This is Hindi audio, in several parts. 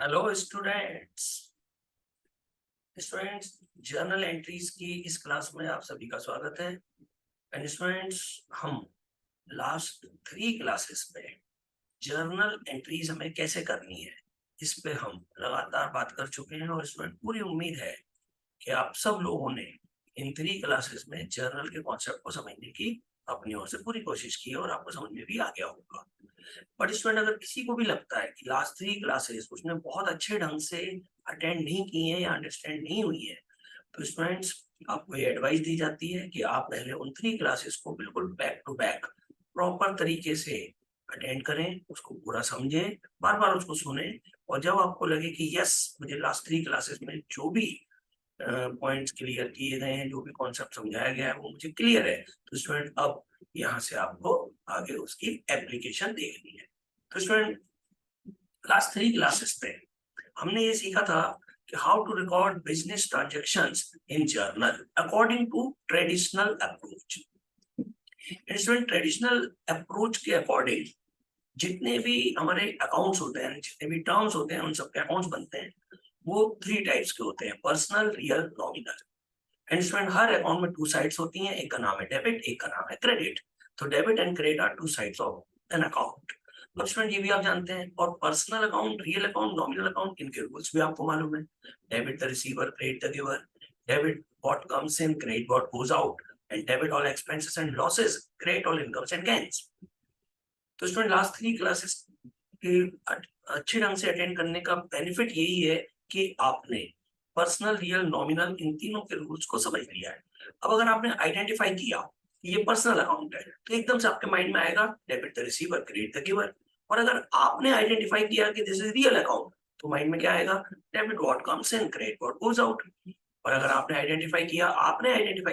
Hello students. जर्नल एंट्रीज की इस क्लास में आप सभी का स्वागत है। एंड स्टूडेंट्स, हम लास्ट 3 क्लासेस में जर्नल एंट्रीज हमें कैसे करनी है इस पे हम लगातार बात कर चुके हैं। और स्टूडेंट, पूरी उम्मीद है कि आप सब लोगों ने इन 3 क्लासेस में जर्नल के कॉन्सेप्ट को समझने की अपनी ओर से पूरी कोशिश की है और आपको समझ में भी आ गया होगा। बट स्टूडेंट, अगर किसी को भी लगता है कि लास्ट 3 क्लासेस उसने बहुत अच्छे ढंग से अटेंड नहीं की है या अंडरस्टैंड नहीं हुई है, तो स्टूडेंट्स, आपको ये एडवाइस दी जाती है कि आप पहले उन 3 क्लासेस को बिल्कुल बैक टू बैक प्रॉपर तरीके से अटेंड करें, उसको पूरा समझें, बार बार उसको सुने। और जब आपको लगे कि यस, मुझे लास्ट 3 क्लासेस में जो भी पॉइंट्स क्लियर किए गए हैं, जो भी कॉन्सेप्ट समझाया गया है वो मुझे क्लियर है, तो स्टूडेंट अब यहाँ से आपको आगे उसकी एप्लीकेशन देखनी है। तो स्टूडेंट, लास्ट 3 क्लासेस में हमने ये सीखा था कि how to record business transactions in journal according to traditional approach. Student, traditional approach के अकॉर्डिंग जितने भी हमारे अकाउंट्स होते हैं, जितने भी टर्म्स होते हैं, उन सबके अकाउंट्स बनते हैं, वो 3 टाइप्स के होते हैं: personal, real, nominal. And student, her account में 2 साइड्स होती हैं, एक का नाम है डेबिट, एक का नाम है क्रेडिट। तो debit and credit are 2 sides of an account. अब स्टूडेंट, ये भी आप जानते हैं। और personal account, real account, nominal account, इनके रूल्स भी आपको मालूम है। Debit the receiver, credit the giver, debit what comes in, credit what goes out, and debit all expenses and losses, credit all incomes and gains. तो स्टूडेंट, लास्ट 3 क्लासेस के अच्छे ढंग से अटेंड करने का बेनिफिट यही है कि आपने पर्सनल, रियल, नॉमिनल इन तीनों के रूल्स को समझ लिया है। अब अगर आपने आइडेंटिफाई किया कि ये पर्सनल अकाउंट है, तो एकदम से आपके माइंड में आएगा debit the receiver, credit the giver. और अगर आपने आइडेंटिफाई किया कि दिस इज रियल अकाउंट, तो माइंड में क्या आएगा? Debit what comes in, credit what goes out. और अगर आपने आइडेंटिफाई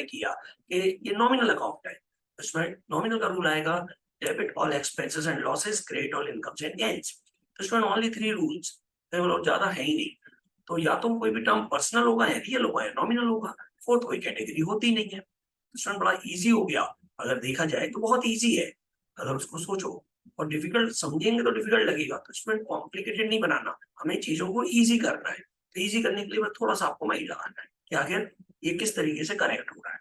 किया कि ये नॉमिनल अकाउंट है, तो इसमें नॉमिनल का रूल आएगा debit all expenses and losses, credit all incomes and gains. तो इसमें ओनली 3 रूल्स, केवल ज्यादा है ही नहीं। तो या तो कोई भी टर्म पर्सनल होगा, या रियल होगा, या नॉमिनल होगा। फोर्थ कोई कैटेगरी होती नहीं है। तो बड़ा इजी हो गया। अगर देखा जाए तो बहुत इजी है, अगर उसको सोचो। और डिफिकल्ट समझेंगे तो डिफिकल्ट लगेगा। तो इसमें कॉम्प्लिकेटेड नहीं बनाना, हमें चीजों को इजी करना है। तो इजी करने के लिए बस थोड़ा सा आपको माइंड लगाना है कि आखिर ये किस तरीके से करेक्ट हो रहा है।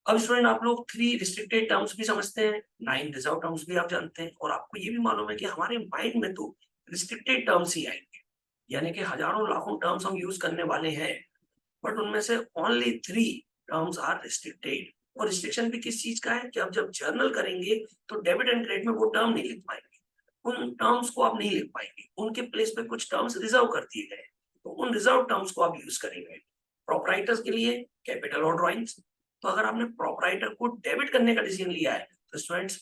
अब स्टूडेंट, आप लोग 3 रिस्ट्रिक्टेड टर्म्स भी समझते हैं, 9 रिजर्व टर्म्स भी आप जानते हैं। और आपको ये भी मालूम है कि हमारे माइंड में तो रिस्ट्रिक्टेड टर्म्स ही आएंगे, यानी कि हजारों लाखों टर्म्स हम यूज करने वाले हैं, बट उनमें से ओनली 3 टर्म्स आर रिस्ट्रिक्टेड। और रिस्ट्रिक्शन भी किस चीज का है कि आप जब जर्नल करेंगे तो डेबिट एंड क्रेडिट में वो टर्म नहीं लिख पाएंगे, उन टर्म्स को आप नहीं लिख पाएंगे, उनके प्लेस पे कुछ टर्म्स रिजर्व कर दिए गए, तो उन रिजर्व टर्म्स को आप यूज करेंगे। प्रोपराइटर्स के लिए कैपिटल और ड्राइंग्स। तो अगर आपने प्रोपराइटर को डेबिट करने का डिसीजन लिया है, तो स्टूडेंट्स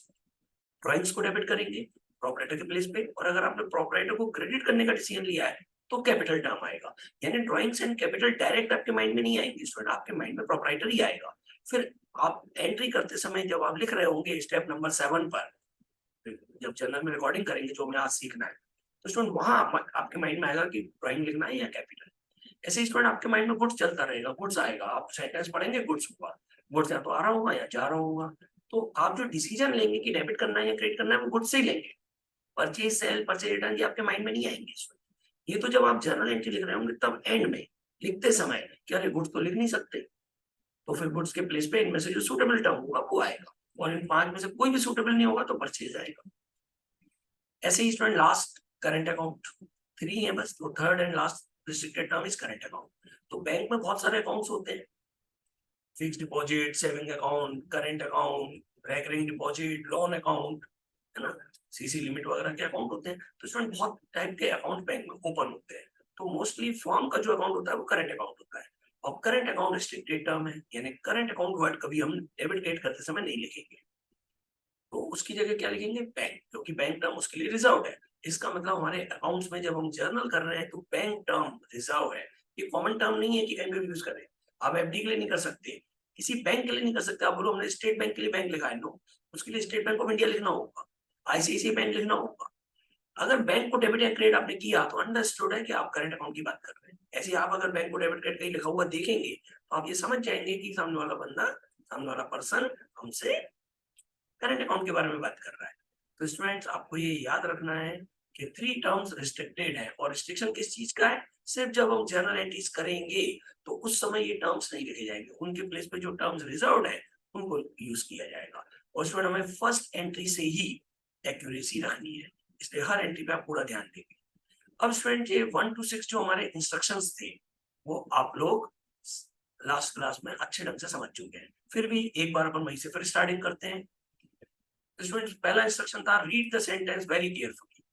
ड्राइंग्स को डेबिट करेंगे प्रोपराइटर के प्लेस पे। और अगर आपने प्रोपराइटर को क्रेडिट करने का डिसीजन लिया है, तो कैपिटल टर्म आएगा। यानी ड्राइंग्स एंड कैपिटल डायरेक्ट आपके माइंड में नहीं आएंगे स्टूडेंट, आपके माइंड में प्रोपराइटर ही आएगा। फिर आप एंट्री करते समय जब आप लिख रहे होंगे स्टेप नंबर 7 पर, जब जर्नल में रिकॉर्डिंग करेंगे जो हमें आज सीखना है, तो स्टूडेंट वहां आपके माइंड में आएगा कि ड्राइंग लिखना है या कैपिटल। ऐसे ही स्टूडेंट आपके माइंड में गुड्स चलता रहेगा, गुड्स आएगा, आप सेंटेंस पढ़ेंगे, गुड्स होगा, गुड्स या तो आ रहा होगा या जा रहा होगा। तो आप जो डिसीजन लेंगे कि डेबिट करना है या क्रेडिट करना है, वो गुड्स से ही लेंगे। परचेज, सेल, परचेज रिटर्न, ये आपके माइंड में नहीं आएंगे इसमें। ये तो जब आप जर्नल एंट्री लिख रहे होंगे तब एंड में लिखते समय कि अरे गुड्स तो लिख नहीं सकते, तो फिर गुड्स के प्लेस पे इनमें से जो सूटेबल टर्म होगा वो आएगा। और इन 5 में से कोई भी सूटेबल नहीं होगा तो परचेज आएगा। ऐसे ही स्टूडेंट, लास्ट करंट अकाउंट 3 है बस, तो third and last restricted term is current account. तो बैंक में बहुत सारे अकाउंट्स होते हैं: fix deposit, saving account, current account, recurring deposit, loan account, है ना, सीसी लिमिट वगैरह के अकाउंट होते हैं। तो इसमें बहुत टाइप के अकाउंट बैंक में ओपन होते हैं। तो मोस्टली फॉर्म का जो अकाउंट होता है वो करंट अकाउंट होता है। और करंट अकाउंट रिस्ट्रिक्टेड टर्म है, यानी करंट अकाउंट वर्ड कभी हम डेबिट क्रेडिट करते समय नहीं लिखेंगे। तो उसकी जगह क्या लिखेंगे? बैंक, क्योंकि बैंक टर्म उसके लिए रिजर्व है। इसका मतलब हमारे अकाउंट्स में जब हम जर्नल कर रहे हैं तो बैंक टर्म रिजर्व है। ये कॉमन टर्म नहीं है कि कहीं पे भी यूज करें। आप एफडी के लिए नहीं कर सकते, किसी बैंक के लिए नहीं कर सकते। आप बोलो हमने स्टेट बैंक के लिए बैंक लिखा है, नो, उसके लिए स्टेट बैंक ऑफ इंडिया लिखना होगा, आईसीआईसीआई बैंक लिखना होगा। अगर बैंक को डेबिट या क्रेडिट आपने किया तो अंडरस्टूड है कि आप करंट अकाउंट की बात कर रहे हैं। ऐसे आप अगर बैंक को डेबिट क्रेडिट कहीं लिखा हुआ देखेंगे तो आप ये समझ जाएंगे कि सामने वाला बंदा, सामने वाला पर्सन हमसे करंट अकाउंट के बारे में बात कर रहा है। तो स्टूडेंट्स, आपको ये याद रखना है कि 3 टर्म्स रिस्ट्रिक्टेड है, और रिस्ट्रिक्शन किस चीज का है? सिर्फ जब हम जर्नल एंट्रीज करेंगे तो उस समय ये टर्म्स नहीं लिखे जाएंगे, उनके प्लेस पे जो टर्म्स रिजर्व्ड है उनको यूज किया जाएगा। और इसमें हमें फर्स्ट एंट्री से ही एक्यूरेसी रखनी है, इसलिए हर एंट्री पे आप पूरा ध्यान देंगे। अब स्टूडेंट ये 1 to 6 जो हमारे इंस्ट्रक्शंस थे वो आप लोग लास्ट क्लास में अच्छे ढंग से समझ चुके हैं, फिर भी एक बार अपन वहीं से फिर स्टार्टिंग करते हैं। स्टूडेंट पहला इंस्ट्रक्शन था read the sentence very carefully.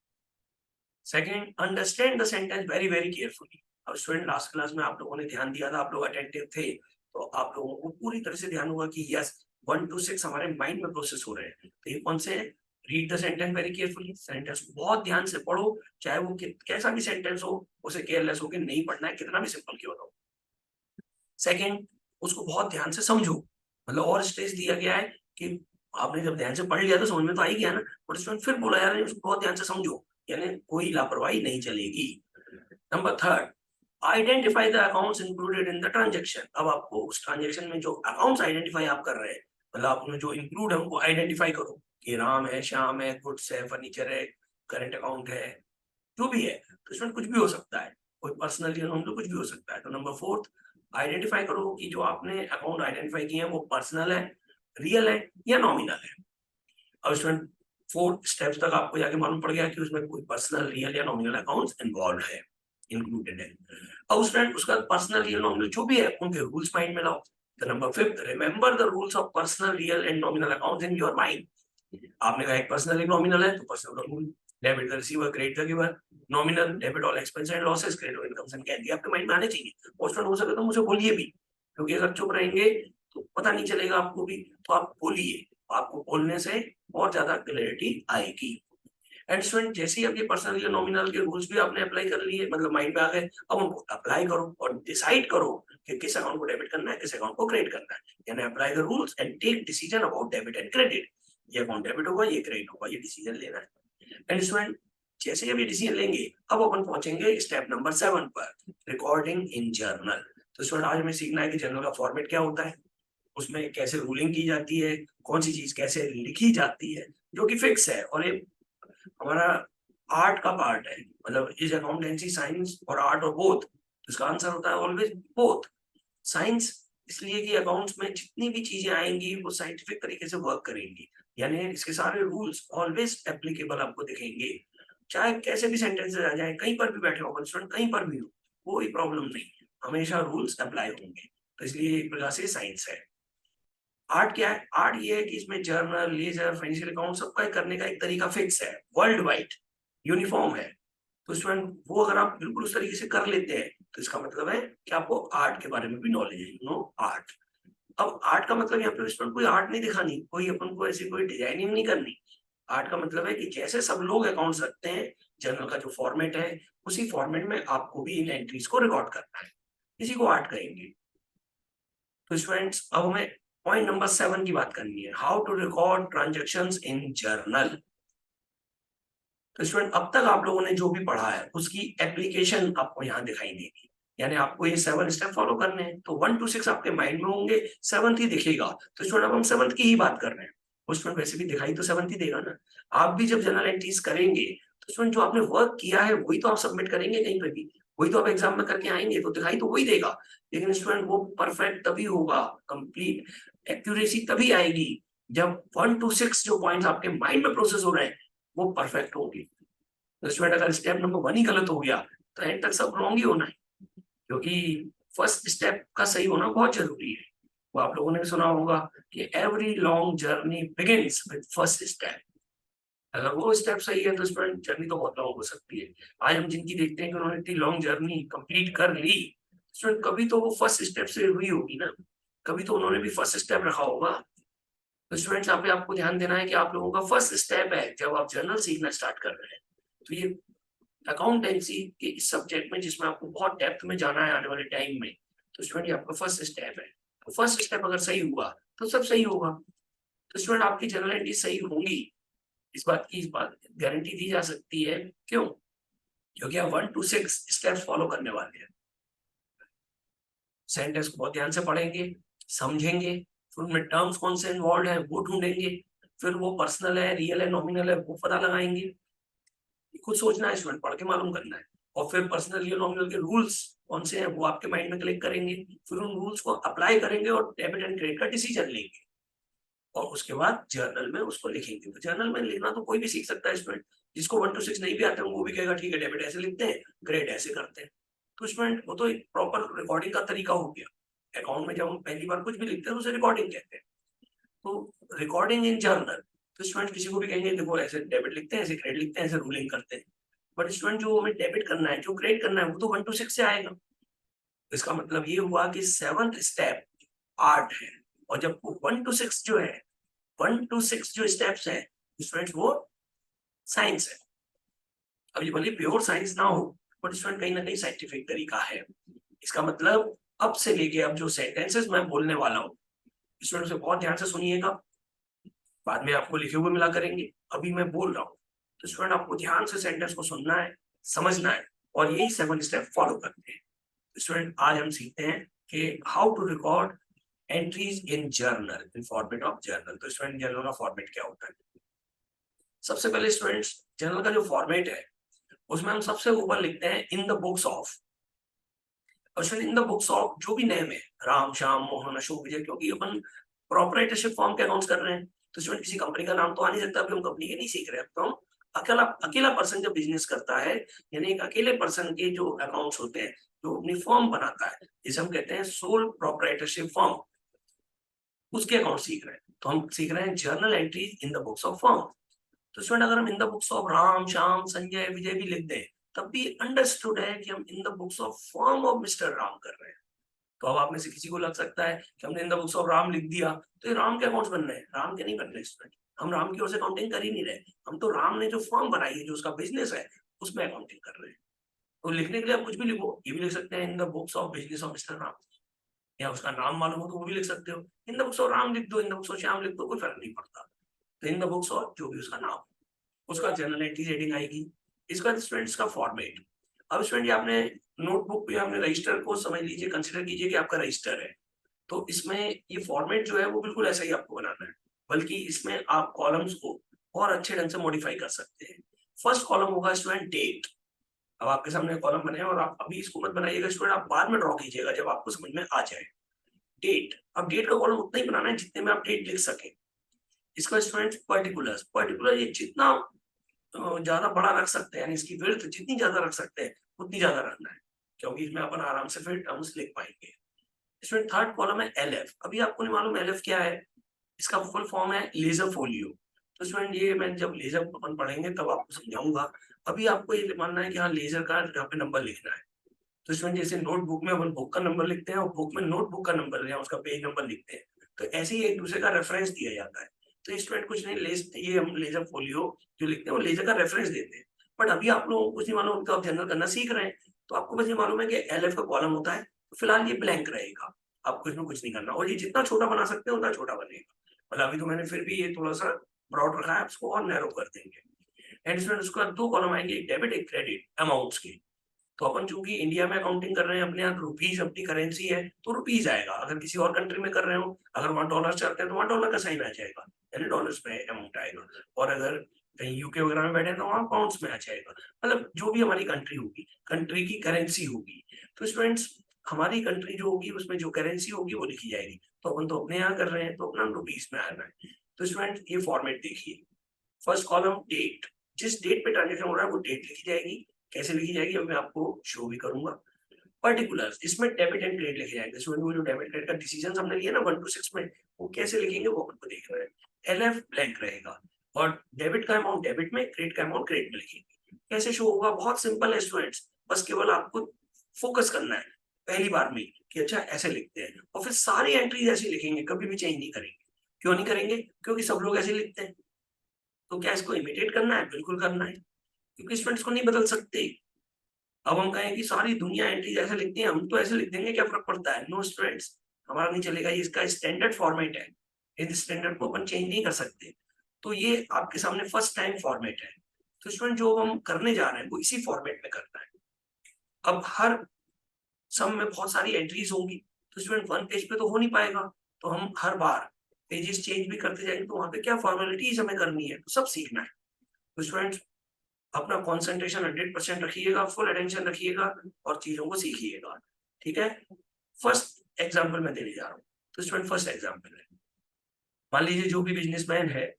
Second, understand the sentence very very carefully. अब स्टूडेंट लास्ट क्लास में आप लोगों ने ध्यान दिया था, आप लोग अटेंटिव थे, तो आप लोगों को पूरी तरह से ध्यान होगा कि यस 1 to 6 हमारे माइंड में प्रोसेस हो रहे हैं। तो ये कौन से? Read the sentence very carefully, sentence को बहुत ध्यान से पढ़ो, चाहे वो कैसा भी सेंटेंस हो, उसे केयरलेस होकर नहीं पढ़ना है, कितना भी सिंपल क्यों ना हो। सेकंड, उसको बहुत ध्यान से समझो, मतलब और स्ट्रेस दिया गया है कि आपने जब ध्यान से पढ़ लिया तो समझ में तो आ ही गया ना, बट इसमें फिर बोला जा रहा है उसको बहुत ध्यान से समझो, यानी कोई लापरवाही नहीं चलेगी। Number third, identify the accounts included in the transaction. अब आपको उस ट्रांजैक्शन में जो अकाउंट्स आइडेंटिफाई आप कर रहे हैं, मतलब आपने जो इंक्लूड है उनको आइडेंटिफाई करो कि राम है, श्याम है, गुड्स है, फर्नीचर है, करंट अकाउंट है, जो भी है। तो इसमें कुछ भी हो सकता है, कोई पर्सनल अकाउंट तो कुछ भी हो सकता है। तो नंबर फोर्थ, आइडेंटिफाई करो कि जो आपने अकाउंट आइडेंटिफाई किए हैं वो पर्सनल है, रियल है या नॉमिनल है। अब इसमें 4 स्टेप्स तक आपको जाके मालूम पड़ गया कि उसमें कोई पर्सनल, रियल या नॉमिनल अकाउंट्स इन्वॉल्व है, इंक्लूडेड है। अब स्टूडेंट उसका पर्सनल, रियल, नॉमिनल जो भी है उनके रूल्स माइंड में लाओ। तो number fifth, remember the rules of personal, real and nominal accounts in your mind. आपने कहा एक पर्सनल एक नॉमिनल है, तो पर्सनल का rule debit the receiver, credit the giver. Nominal debit all expense and losses, credit all incomes and gain. ये आपके माइंड में आने चाहिए। और स्टूडेंट हो सके तो मुझे बोलिए भी, क्योंकि अगर चुप रहेंगे तो पता नहीं चलेगा आपको भी, तो आप बोलिए, आपको बोलने से और ज्यादा क्लैरिटी आएगी। एंड स्टूडेंट जैसे ही अब ये पर्सनल या नॉमिनल के रूल्स भी आपने अप्लाई कर लिए, मतलब माइंड में आ गए, अब उनको अप्लाई करो और डिसाइड करो कि किस अकाउंट को डेबिट करना है, किस अकाउंट को क्रेडिट करना है। यानी apply the rules and take decision about debit and credit. ये अकाउंट डेबिट होगा, ये क्रेडिट होगा, ये डिसीजन लेना है। एंड स्टूडेंट जैसे ही अब ये डिसीजन लेंगे, अब अपन पहुंचेंगे स्टेप नंबर 7 पर, रिकॉर्डिंग इन जर्नल। तो स्टूडेंट आज हमें सीखना है कि जर्नल का फॉर्मेट क्या होता है, उसमें कैसे रूलिंग की जाती है, कौन सी चीज कैसे लिखी जाती है, जो कि फिक्स है। और ये हमारा आर्ट का पार्ट है, मतलब इज अकाउंटेंसी साइंस और आर्ट और बोथ? इसका आंसर होता है ऑलवेज बोथ। साइंस इसलिए कि अकाउंट्स में जितनी भी चीजें आएंगी वो साइंटिफिक तरीके से वर्क करेंगी, यानी इसके सारे रूल्स ऑलवेज एप्लीकेबल आपको दिखेंगे, चाहे कैसे भी सेंटेंसेस आ जाए, कहीं पर भी बैठे हो स्टूडेंट, कहीं पर भी हो, कोई प्रॉब्लम नहीं, हमेशा रूल्स अप्लाई होंगे। तो इसलिए एक प्रकार से साइंस है। आर्ट क्या है? आर्ट ये है कि इसमें जर्नल, लेजर, फाइनेंशियल अकाउंट सबका करने का एक तरीका फिक्स है, वर्ल्ड वाइड यूनिफॉर्म है। तो स्टूडेंट वो अगर आप बिल्कुल उस तरीके से कर लेते हैं तो इसका मतलब है कि आपको आर्ट के बारे में भी नॉलेज है, यू नो आर्ट। अब आर्ट का मतलब यहाँ पे स्टूडेंट कोई आर्ट नहीं दिखानी, कोई अपन को ऐसी कोई डिजाइनिंग नहीं करनी। आर्ट का मतलब है कि जैसे सब लोग अकाउंट्स रखते हैं, जर्नल का जो फॉर्मेट है उसी फॉर्मेट में आपको भी इन एंट्रीज को रिकॉर्ड करना है, इसी को आर्ट कहेंगे। तो स्टूडेंट्स अब हमें पॉइंट नंबर 7 की बात करनी है, how to record transactions in journal. तो स्टूडेंट अब तक आप लोगों ने जो भी पढ़ा है उसकी एप्लीकेशन आपको यहाँ दिखाई देगी, यानी आपको ये 7 स्टेप फॉलो करने हैं। तो 1 to 6 आपके माइंड में होंगे, 7th ही दिखेगा। तो स्टूडेंट अब हम 7th की ही बात कर रहे हैं, वो स्टूडेंट वैसे भी दिखाई तो 7th ही देगा ना। आप भी जब जनरल एंट्रीज करेंगे तो स्टूडेंट जो आपने वर्क किया है वही तो आप सबमिट करेंगे कहीं पे भी, वही तो आप एग्जाम में करके आएंगे, तो दिखाई तो वही देगा। लेकिन स्टूडेंट वो परफेक्ट तभी होगा, कंप्लीट एक्यूरेसी तभी आएगी जब 1 to 6 जो पॉइंट्स आपके माइंड में प्रोसेस हो रहे हैं वो परफेक्ट होंगे। तो स्टूडेंट अगर स्टेप नंबर 1 ही गलत हो गया तो एंड तक सब रॉन्ग ही होना है, क्योंकि फर्स्ट स्टेप का सही होना बहुत जरूरी है। वो आप लोगों ने भी सुना होगा कि every long journey begins with first step. अगर वो स्टेप सही है तो स्टूडेंट जर्नी तो बहुत लॉन्ग हो सकती है। आज हम जिनकी देखते हैं कि उन्होंने इतनी लॉन्ग जर्नी कंप्लीट कर ली, स्टूडेंट कभी तो वो फर्स्ट स्टेप से हुई होगी ना, कभी तो उन्होंने भी फर्स्ट स्टेप रखा होगा। तो स्टूडेंट्स यहाँ पे आपको ध्यान देना है कि आप लोगों का फर्स्ट स्टेप है जब आप जर्नल सीखना स्टार्ट कर रहे हैं। तो ये अकाउंटेंसी के इस सब्जेक्ट में जिसमें आपको बहुत डेप्थ में जाना है आने वाले टाइम में, तो स्टूडेंट ये आपका फर्स्ट स्टेप है। तो फर्स्ट स्टेप अगर सही हुआ तो सब सही होगा। तो स्टूडेंट आपकी जर्नल एंट्री सही होंगी, इस बात गारंटी दी जा सकती है। क्यों? क्योंकि आप 1 to 6 स्टेप्स फॉलो करने वाले हैं। सेंटेंस को बहुत ध्यान से पढ़ेंगे, समझेंगे, फिर उनमें टर्म्स कौन से इन्वॉल्व है वो ढूंढेंगे, फिर वो पर्सनल है, रियल है, नॉमिनल है वो पता लगाएंगे। खुद सोचना है, स्टूडेंट पढ़ के मालूम करना है, और फिर पर्सनल या नॉमिनल के रूल्स कौन से हैं वो आपके माइंड में क्लिक करेंगे, फिर उन रूल्स को अप्लाई करेंगे और डेबिट एंड क्रेडिट का डिसीजन लेंगे, और उसके बाद जर्नल में उसको लिखेंगे। तो जर्नल में लिखना तो कोई भी सीख सकता है स्टूडेंट, जिसको 1 to 6 नहीं भी आते हैं वो भी कहेगा ठीक है डेबिट ऐसे लिखते हैं, क्रेडिट ऐसे करते हैं। तो स्टूडेंट वो तो एक प्रॉपर रिकॉर्डिंग का तरीका हो गया। अकाउंट में जब हम पहली बार कुछ भी लिखते हैं तो उसे रिकॉर्डिंग कहते हैं। तो रिकॉर्डिंग इन जर्नल, तो स्टूडेंट किसी को भी कहेंगे देखो ऐसे डेबिट लिखते हैं, ऐसे क्रेडिट लिखते हैं, ऐसे रूलिंग करते हैं। बट स्टूडेंट जो हमें डेबिट करना है, जो क्रेडिट करना है, वो तो 1 to 6 से आएगा। इसका मतलब ये हुआ कि 7th स्टेप आर्ट है, और जब वो 1 to 6 जो है, 1 to 6 जो स्टेप्स है स्टूडेंट्स वो साइंस है। अब ये भले प्योर साइंस ना हो, बट स्टूडेंट कहीं ना कहीं साइंटिफिक तरीका है। इसका मतलब अब से लेके अब जो सेंटेंसेस मैं बोलने वाला हूँ, स्टूडेंट से बहुत ध्यान से सुनिएगा, बाद में आपको लिखे हुए मिला करेंगे, अभी मैं बोल रहा हूँ। तो स्टूडेंट आपको ध्यान से सेंटेंस को सुनना है, समझना है, और यही 7 स्टेप फॉलो करते हैं। स्टूडेंट आज हम सीखते हैं कि how to record entries in journal, in format of journal. तो स्टूडेंट जर्नल का फॉर्मेट क्या होता है? सबसे पहले स्टूडेंट्स जर्नल का जो फॉर्मेट है उसमें हम सबसे ऊपर लिखते हैं इन द बुक्स ऑफ, और student in the books of जो भी नेम है, राम श्याम मोहन अशोक विजय, क्योंकि अपन प्रोप्राइटरशिप फॉर्म के अकाउंट्स कर रहे हैं, तो स्टूडेंट किसी कंपनी का नाम तो आ नहीं सकता, अभी हम कंपनी के नहीं सीख रहे हैं। तो हम अकेला अकेला पर्सन जब बिजनेस करता है, यानी एक अकेले पर्सन के जो अकाउंट्स होते हैं, जो अपनी फॉर्म बनाता है, जिसे हम कहते हैं सोल प्रोप्राइटरशिप फॉर्म, उसके अकाउंट सीख रहे हैं। तो हम सीख रहे हैं journal entry in the books of firm. तो स्टूडेंट अगर हम in the books of Ram Shyam Sanjay Vijay भी लिख दें, तब भी अंडरस्टूड है कि हम in the books of firm of mister Ram कर रहे हैं। तो अब आप में से किसी को लग सकता है कि हमने इन द बुक्स ऑफ राम लिख दिया तो ये राम के अकाउंट्स बन रहे हैं, राम के नहीं बन रहे स्टूडेंट। हम राम की ओर से अकाउंटिंग कर ही नहीं रहे, हम तो राम ने जो फॉर्म बनाई है, जो उसका बिजनेस है, उसमें अकाउंटिंग कर रहे हैं। तो लिखने के लिए आप कुछ भी लिखो, ये भी लिख सकते हैं इन the books of business of mister Ram, या उसका नाम मालूम हो तो वो भी लिख सकते हो। इन द बुक्स ऑफ राम लिख दो, इन द बुक्स ऑफ श्याम लिख दो, कोई फर्क नहीं पड़ता। तो इन द बुक्स ऑफ जो भी उसका नाम, उसका जर्नल एंट्री हेडिंग आएगी। इसका स्टूडेंट्स का फॉर्मेट, अब स्टूडेंट आपने नोटबुक पे आपने रजिस्टर को समझ लीजिए, कंसीडर कीजिए कि आपका रजिस्टर है। तो इसमें ये फॉर्मेट जो है वो बिल्कुल ऐसा ही आपको बनाना है, बल्कि इसमें आप कॉलम्स को और अच्छे ढंग से मॉडिफाई कर सकते हैं। फर्स्ट कॉलम होगा स्टूडेंट डेट। अब आपके सामने कॉलम बने हैं और आप अभी इसको मत बनाइएगा स्टूडेंट, आप बाद में ड्रॉ कीजिएगा जब आपको समझ में आ जाए। डेट, अब डेट का कॉलम उतना ही बनाना है जितने में आप डेट लिख सके। इसका स्टूडेंट पर्टिकुलर्स, पर्टिकुलर ये जितना ज्यादा बड़ा रख सकते हैं, यानी इसकी विड्थ जितनी ज्यादा रख सकते हैं उतनी ज्यादा रखना है, क्योंकि इसमें अपन आराम से फिर टर्म्स लिख पाएंगे। इसमें थर्ड कॉलम है एलएफ। अभी आपको नहीं मालूम एलएफ क्या है, इसका फुल फॉर्म है लेजर फोलियो। तो स्टूडेंट ये मैं जब लेजर अपन पढ़ेंगे तब आपको समझाऊंगा, अभी आपको ये मानना है कि हाँ लेजर का यहाँ पे नंबर लिखना है। तो स्टूडेंट जैसे नोटबुक में अपन बुक का नंबर लिखते हैं और बुक में नोटबुक का नंबर या उसका पेज नंबर लिखते हैं, तो ऐसे ही एक दूसरे का रेफरेंस दिया जाता है। तो स्टूडेंट कुछ नहीं, ये हम लेजर फोलियो जो लिखते हैं वो लेजर का रेफरेंस देते हैं। बट अभी आप लोगों को कुछ नहीं मालूम, तो आप जनरल करना सीख रहे हैं, तो आपको बस ये मालूम है कि एलएफ का कॉलम होता है, तो फिलहाल ये ब्लैंक रहेगा, आप कुछ में कुछ नहीं करना, और ये जितना छोटा बना सकते हैं उतना छोटा बनेगा। मतलब अभी तो मैंने फिर भी ये थोड़ा सा ब्रॉड रखा है, इसको और नैरो कर देंगे। एंड स्टूडेंट उसके बाद दो कॉलम आएंगे, एक डेबिट एक क्रेडिट अमाउंट्स के। तो अपन चूंकि इंडिया में अकाउंटिंग कर रहे हैं, अपने यहाँ रुपीज अपनी करेंसी है, तो रुपीज आएगा। अगर किसी और कंट्री में कर रहे हो, अगर वहां डॉलर चलते हैं तो वहां डॉलर का साइन आ जाएगा, यानी डॉलर्स में अमाउंट आएगा। और अगर कहीं यूके वगैरह में बैठे तो वहां पाउंड्स में आ जाएगा। मतलब जो भी हमारी कंट्री होगी, कंट्री की करेंसी होगी। तो स्टूडेंट्स हमारी कंट्री जो होगी उसमें जो करेंसी होगी वो लिखी जाएगी। तो अपन तो अपने यहाँ कर रहे हैं तो अपना रुपीज में आना है। तो स्टूडेंट ये फॉर्मेट देखिए, फर्स्ट कॉलम डेट, जिस डेट पे ट्रांजेक्शन हो रहा है वो डेट लिखी जाएगी। कैसे लिखी जाएगी अब मैं आपको शो भी करूंगा। पर्टिकुलर्स, इसमें डेबिट एंड क्रेडिट लिखे जाएंगे। इसमें वो जो डेबिट क्रेडिट का डिसीजन हमने लिया ना 1 to 6 में, वो कैसे लिखेंगे वो अपन को देख रहे हैं। एलएफ ब्लैंक रहेगा, और डेबिट का अमाउंट डेबिट में, क्रेडिट का अमाउंट क्रेडिट में लिखेंगे। कैसे शो होगा, बहुत सिंपल है स्टूडेंट्स, बस केवल आपको फोकस करना है पहली बार में कि अच्छा ऐसे लिखते हैं, और फिर सारी एंट्रीज ऐसे लिखेंगे, कभी भी चेंज नहीं करेंगे। क्यों नहीं करेंगे? क्योंकि सब लोग ऐसे लिखते हैं। तो क्या इसको इमिटेट करना है? बिल्कुल करना है, क्योंकि स्टूडेंट्स को नहीं बदल सकते। अब हम कहें कि सारी दुनिया एंट्रीज ऐसे लिखती है, हम तो ऐसे लिख देंगे, क्या फर्क पड़ता है? नो स्टूडेंट्स, हमारा नहीं चलेगा, ये इसका स्टैंडर्ड फॉर्मेट है, इस स्टैंडर्ड को अपन चेंज नहीं कर सकते। तो ये आपके सामने फर्स्ट टाइम फॉर्मेट है। तो स्टूडेंट जो हम करने जा रहे हैं वो इसी फॉर्मेट में करना है। अब हर सम में बहुत सारी एंट्रीज होंगी, तो स्टूडेंट वन पेज पे तो हो नहीं पाएगा, तो हम हर बार पेजेस चेंज भी करते जाएंगे, तो वहां पे क्या फॉर्मेलिटीज हमें करनी है, तो सब सीखना है। तो स्टूडेंट अपना कॉन्सेंट्रेशन 100% रखिएगा, फुल अटेंशन रखिएगा और चीजों को सीखिएगा, ठीक है। फर्स्ट एग्जाम्पल मैं देने जा रहा हूँ। तो स्टूडेंट फर्स्ट एग्जाम्पल है, मान लीजिए जो भी बिजनेसमैन है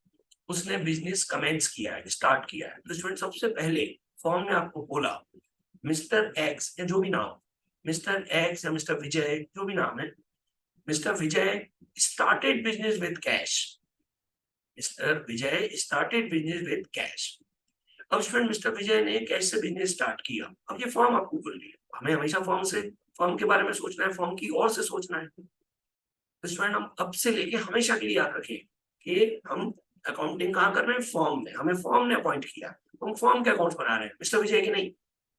उसने बिजनेस कमेंस किया है, स्टार्ट किया है। तो स्टूडेंट सबसे पहले फॉर्म ने आपको बोला मिस्टर एक्स या जो भी नाम, मिस्टर एक्स या मिस्टर विजय जो भी नाम है, mister Vijay started business with cash, mister Vijay started business with cash. अब स्टूडेंट मिस्टर विजय ने कैश से बिजनेस स्टार्ट किया। अब ये फॉर्म आपको बोल रही है, हमें हमेशा फॉर्म के बारे में सोचना है, फॉर्म की ओर से सोचना है। तो स्टूडेंट हम अब से लेके हमेशा के लिए याद रखें कि हम अकाउंटिंग कहाँ कर रहे हैं, फॉर्म में। हमें फॉर्म ने अपॉइंट किया, तो हम फॉर्म के अकाउंट्स बना रहे हैं, मिस्टर विजय की नहीं।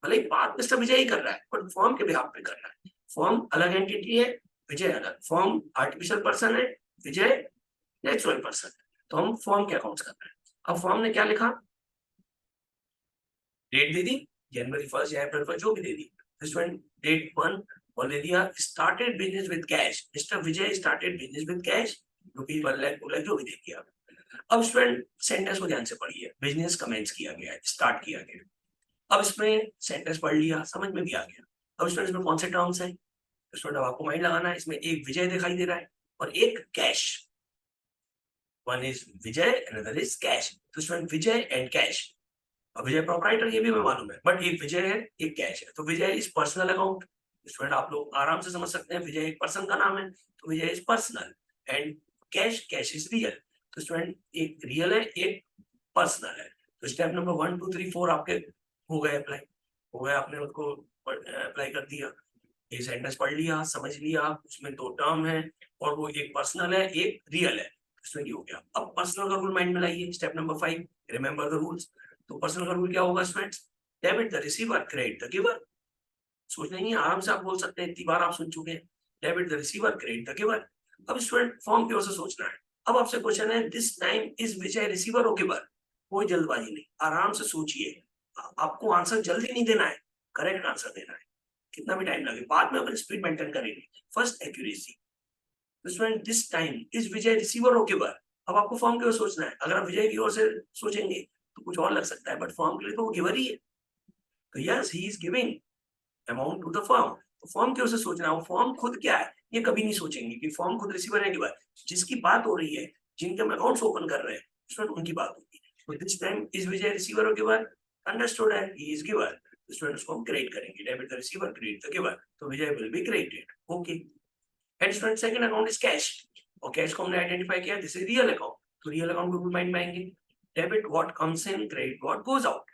भले ही बात मिस्टर विजय ही कर रहा है, बट फॉर्म के बिहाफ पे कर रहा है। फॉर्म अलग एंटिटी है, विजय अलग। फॉर्म आर्टिफिशियल पर्सन है, विजय नेचुरल पर्सन है। तो हम फॉर्म के अकाउंट्स कर रहे हैं। अब फॉर्म ने क्या लिखा, डेट दे दी जनवरी 1 या अप्रैल 1 जो भी दे दी। स्टूडेंट डेट 1 और दे दिया started business with cash, mister Vijay started business with cash rupees 1 lakh 2 lakh जो भी दे दिया। अब स्टूडेंट सेंटेंस को ध्यान से पढ़िए, बिजनेस कमेंस किया गया है, स्टार्ट किया गया। अब इसमें सेंटेंस पढ़ लिया, समझ में भी आ गया। अब स्टूडेंट इसमें कौन से टर्म्स हैं, स्टूडेंट आपको माइंड लगाना है। इसमें एक विजय दिखाई दे रहा है और एक cash, one is Vijay another is cash. तो स्टूडेंट विजय एंड कैश, अब विजय प्रोप्राइटर ये भी हमें मालूम है, बट एक विजय है एक कैश है। तो Vijay is personal account. Student आप लोग आराम से समझ सकते हैं, विजय एक पर्सन का नाम है, तो Vijay is personal. And cash is real. तो स्टूडेंट एक रियल है एक पर्सनल है। तो स्टेप नंबर 1 2 3 4 आपके हो गए अप्लाई, हो गया, आपने उसको अप्लाई कर दिया। ये सेंटेंस पढ़ लिया, समझ लिया, उसमें 2 टर्म है और वो एक पर्सनल है एक रियल है। इसमें ये हो गया। अब पर्सनल का रूल माइंड में लाइए, step number 5 remember the rules. तो पर्सनल का रूल क्या होगा students, debit the receiver credit the giver. सोचना नहीं है, आराम से आप बोल सकते हैं, इतनी बार आप सुन चुके हैं, debit the receiver credit the giver. अब स्टूडेंट फॉर्म की ओर से सोचना है। अब आपसे क्वेश्चन है this time is Vijay receiver और गिवर। कोई जल्दबाजी नहीं, आराम से सोचिए। आपको आंसर जल्दी नहीं देना है, करेक्ट आंसर देना है, कितना भी टाइम लगे बाद में अपन स्पीड मेंटेन करेंगे। First accuracy. Student this time is Vijay receiver और गिवर। अब आपको फॉर्म की ओर सोचना है। अगर आप विजय की ओर से सोचेंगे तो कुछ और लग सकता है, बट फॉर्म के लिए तो वो गिवर ही है। तो yes he is giving amount to the firm. तो फर्म की ओर से सोचना है। फर्म खुद क्या है ये कभी नहीं सोचेंगे कि फर्म खुद रिसीवर है गिवर। जिसकी बात हो रही है, जिनके हम अकाउंट्स ओपन कर रहे हैं, स्टूडेंट उनकी बात होगी। तो this time is Vijay receiver और गिवर, अंडरस्टूड है, ही इज गिवर। स्टूडेंट उसको हम क्रेडिट करेंगे, debit the receiver credit the giver. तो Vijay will be credited, okay. And student second account is cash, और कैश को हमने आइडेंटिफाई किया, दिस इज रियल अकाउंट। तो रियल अकाउंट को माइंड में आएंगे, debit what comes in credit what goes out,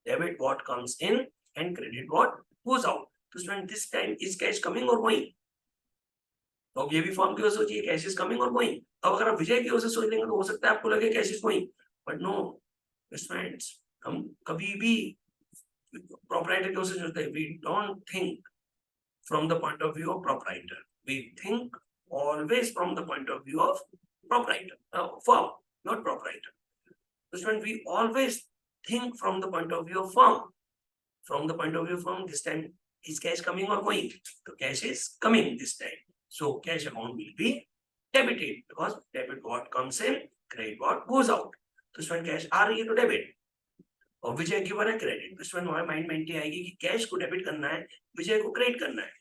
debit what comes in and credit what goes out. तो student this time is cash coming और गोइंग। तो अब ये भी फॉर्म की ओर सोचिए, कैश इज कमिंग और गोइंग। अब अगर आप विजय की ओर से सोच लेंगे तो हो सकता है आपको लगे cash is going, but no students, हम कभी भी प्रोपराइटर की ओर से सोचते हैं, we don't think from the point of view of proprietor. We think always from the point of view of proprietor, firm, not proprietor. So when we always think from the point of view of firm, from the point of view of firm, this time is cash coming or going? So cash is coming this time. So cash amount will be debited because debit what comes in, credit what goes out. तो स्टूडेंट कैश आ रही है तो डेबिट, और विजय गिवन है क्रेडिट। स्टूडेंट हमारे माइंड में एंट्री आएगी कि कैश को डेबिट करना है, विजय को क्रेडिट करना है।